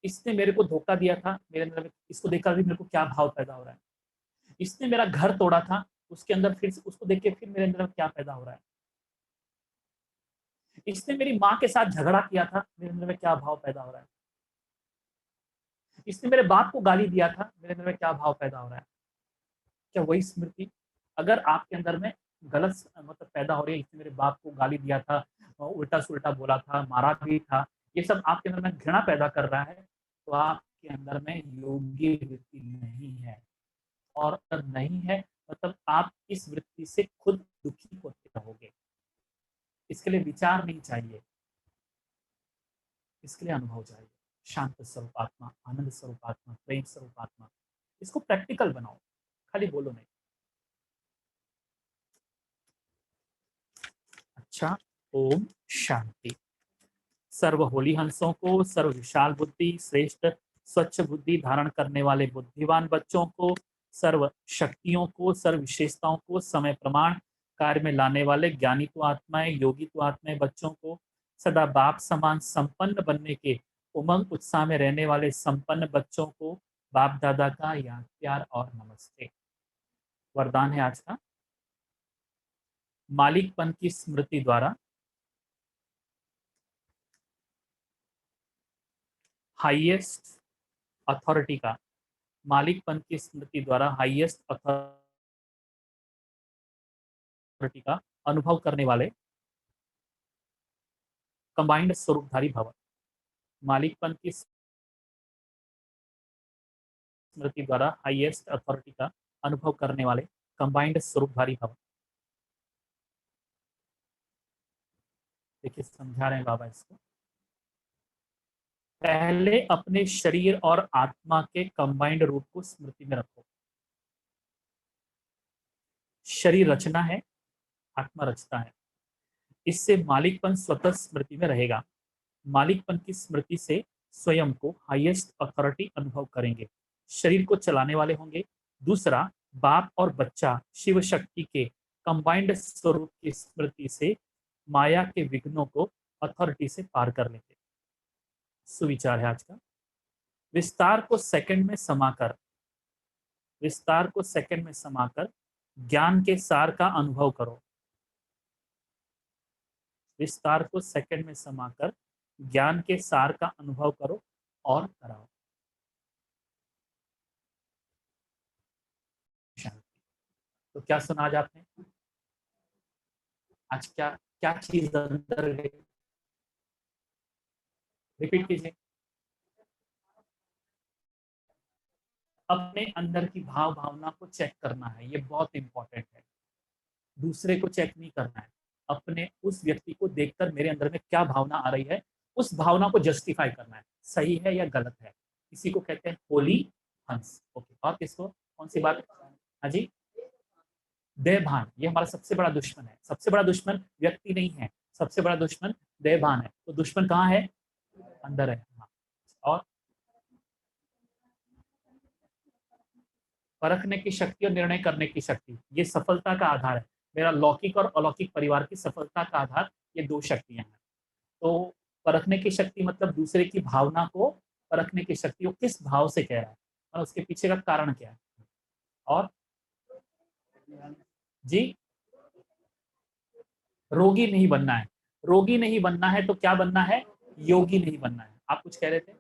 A: इसने मेरे को धोखा दिया था, मेरे अंदर में इसको देखकर भी मेरे को क्या भाव पैदा हो रहा है। इसने मेरा घर तोड़ा था, उसके अंदर फिर से उसको देख के फिर मेरे अंदर में क्या पैदा हो रहा है। इसने मेरी माँ के साथ झगड़ा किया था, मेरे अंदर में क्या भाव पैदा हो रहा है। इसने मेरे बाप को गाली दिया था, मेरे अंदर में क्या भाव पैदा हो रहा है। क्या वही स्मृति अगर आपके अंदर में गलत मतलब पैदा हो रही है, इसने मेरे बाप को गाली दिया था, उल्टा सुल्टा बोला था, मारा भी था, ये सब आपके अंदर में घृणा पैदा कर रहा है, तो आपके अंदर में योगी वृत्ति नहीं है। और अगर नहीं है मतलब आप इस वृत्ति से खुद दुखी होते रहोगे। इसके लिए विचार नहीं चाहिए, इसके लिए अनुभव चाहिए। शांत स्वरूप आत्मा, आनंद स्वरूप आत्मा, प्रेम स्वरूप आत्मा, इसको प्रैक्टिकल बनाओ, खाली बोलो नहीं। अच्छा, ओम शांति। सर्व होली हंसों को, सर्व विशाल बुद्धि, श्रेष्ठ स्वच्छ बुद्धि धारण करने वाले बुद्धिमान बच्चों को, सर्व शक्तियों को, सर्व विशेषताओं को समय प्रमाण कार्य में लाने वाले ज्ञानी तो आत्माएं, योगी तो आत्माएं बच्चों को, सदा बाप समान संपन्न बनने के उमंग उत्साह में रहने वाले संपन्न बच्चों को बाप दादा का याद प्यार और नमस्ते। वरदान है आज का, मालिकपन की स्मृति द्वारा हाईएस्ट अथॉरिटी का, मालिकपन की स्मृति द्वारा हाईएस्ट अथॉरिटी का अनुभव करने वाले कंबाइंड स्वरूपधारी भव। मालिकपन की स्मृति द्वारा हाईएस्ट अथॉरिटी का अनुभव करने वाले कंबाइंड स्वरूपधारी भव। देखिए समझा रहे हैं बाबा इसको। पहले अपने शरीर और आत्मा के कंबाइंड रूप को स्मृति में रखो। शरीर रचना है, आत्मा रचता है। इससे मालिकपन स्वतः स्मृति में रहेगा। मालिकपन की स्मृति से स्वयं को हाईएस्ट अथॉरिटी अनुभव करेंगे, शरीर को चलाने वाले होंगे। दूसरा, बाप और बच्चा शिव शक्ति के कंबाइंड स्वरूप की स्मृति से माया के विघ्नों को अथॉरिटी से पार कर लेंगे। सुविचार है आज का। विस्तार को सेकंड में समाकर, विस्तार को सेकंड में समाकर ज्ञान के सार का अनुभव करो। विस्तार को सेकंड में समाकर ज्ञान के सार का अनुभव करो और कराओ। तो क्या सुना आज आपने? आज क्या क्या चीज अंदर गई? रिपीट कीजिए। अपने अंदर की भाव भावना को चेक करना है, ये बहुत इंपॉर्टेंट है। दूसरे को चेक नहीं करना है, अपने उस व्यक्ति को देखकर मेरे अंदर में क्या भावना आ रही है, उस भावना को जस्टिफाई करना है, सही है या गलत है। इसी को कहते हैं होली हंस। ओके, और किसको, कौन सी बात? हाँ जी, देहभान। ये हमारा सबसे बड़ा दुश्मन है। सबसे बड़ा दुश्मन व्यक्ति नहीं है, सबसे बड़ा दुश्मन देहभान है। तो दुश्मन कहाँ है? अंदर है। हाँ। और परखने की शक्ति और निर्णय करने की शक्ति, ये सफलता का आधार है। मेरा लौकिक और अलौकिक परिवार की सफलता का आधार ये दो शक्तियां हैं। तो परखने की शक्ति मतलब दूसरे की भावना को परखने की शक्ति, वो किस भाव से कह रहा है और उसके पीछे का कारण क्या है। और जी, रोगी नहीं बनना है। रोगी नहीं बनना है तो क्या बनना है? योगी नहीं बनना है। आप कुछ कह रहे थे?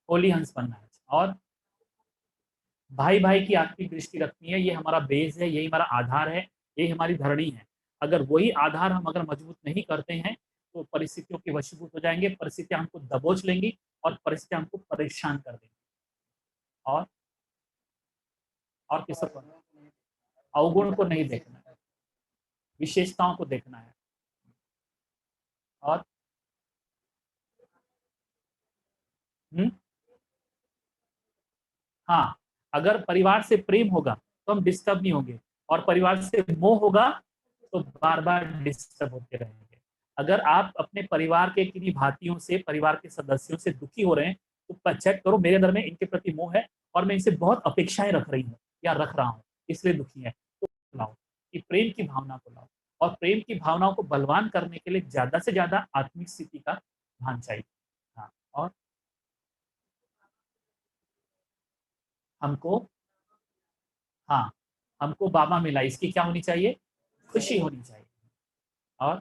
A: होली हंस बनना है। और भाई भाई की आत्मिक दृष्टि रखनी है, ये हमारा बेस है, यही हमारा आधार है, यही हमारी धरणी है। अगर वही आधार हम अगर मजबूत नहीं करते हैं तो परिस्थितियों के वशीभूत हो जाएंगे, परिस्थितियां हमको दबोच लेंगी और परिस्थितियां हमको परेशान कर देंगी। और किसी को अवगुण को नहीं देखना है, विशेषताओं को देखना है। और हम्म, हाँ, अगर परिवार से प्रेम होगा तो हम डिस्टर्ब नहीं होंगे, और परिवार से मोह होगा तो बार बार डिस्टर्ब होते रहेंगे। अगर आप अपने परिवार के किन्हीं भातियों से, परिवार के सदस्यों से दुखी हो रहे हैं तो चेक करो मेरे अंदर में इनके प्रति मोह है और मैं इनसे बहुत अपेक्षाएं रख रही हूँ या रख रहा हूँ, इसलिए दुखी है। तो लाओ कि प्रेम की भावना को लाओ, और प्रेम की भावनाओं को बलवान करने के लिए ज्यादा से ज्यादा आत्मिक स्थिति का ध्यान चाहिए। हाँ, और हमको, हाँ, हमको बाबा मिला, इसकी क्या होनी चाहिए? खुशी होनी चाहिए। और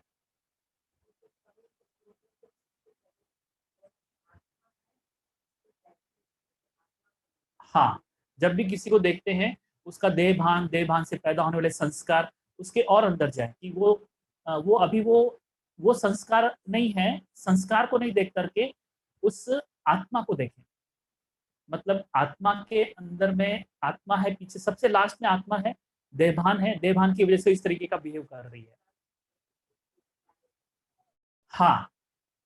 A: हाँ, जब भी किसी को देखते हैं उसका देह भान से पैदा होने वाले संस्कार उसके और अंदर जाए कि वो अभी वो संस्कार नहीं है, संस्कार को नहीं देख करके उस आत्मा को देखें। मतलब आत्मा के अंदर में आत्मा है, पीछे सबसे लास्ट में आत्मा है, देहभान है, देहभान की वजह से इस तरीके का बिहेव कर रही है। हाँ,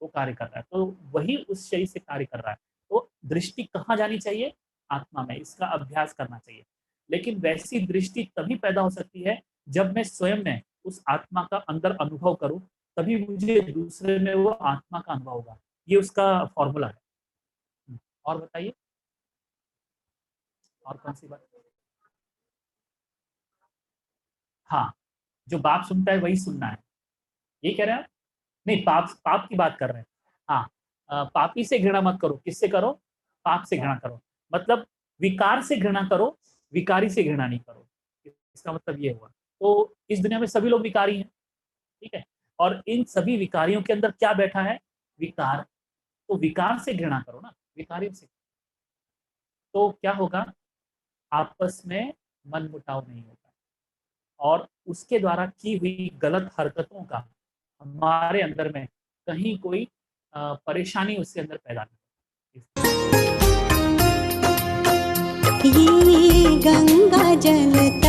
A: वो कार्य कर रहा है, तो वही उस शरीर से कार्य कर रहा है। तो दृष्टि कहाँ जानी चाहिए? आत्मा में, इसका अभ्यास करना चाहिए। लेकिन वैसी दृष्टि तभी पैदा हो सकती है जब मैं स्वयं में उस आत्मा का अंदर अनुभव करूं, तभी मुझे दूसरे में वो आत्मा का अनुभव होगा। ये उसका फॉर्मूला है। और बताइए, और कौन सी बात? हाँ, जो बाप सुनता है वही सुनना है, ये कह रहे हैं आप? नहीं, पाप पाप की बात कर रहे हैं। हाँ, पापी से घृणा मत करो, किससे करो? पाप से घृणा करो। मतलब विकार से घृणा करो, विकारी से घृणा नहीं करो। इसका मतलब ये हुआ। तो इस दुनिया में सभी लोग विकारी हैं, ठीक है, और इन सभी विकारियों के अंदर क्या बैठा है? विकार। तो विकार से घृणा करो ना, विकारियों से। तो क्या होगा? आपस में मनमुटाव नहीं होगा, और उसके द्वारा की हुई गलत हरकतों का हमारे अंदर में कहीं कोई परेशानी उसके अंदर पैदा नहीं।
B: ये गंगा जल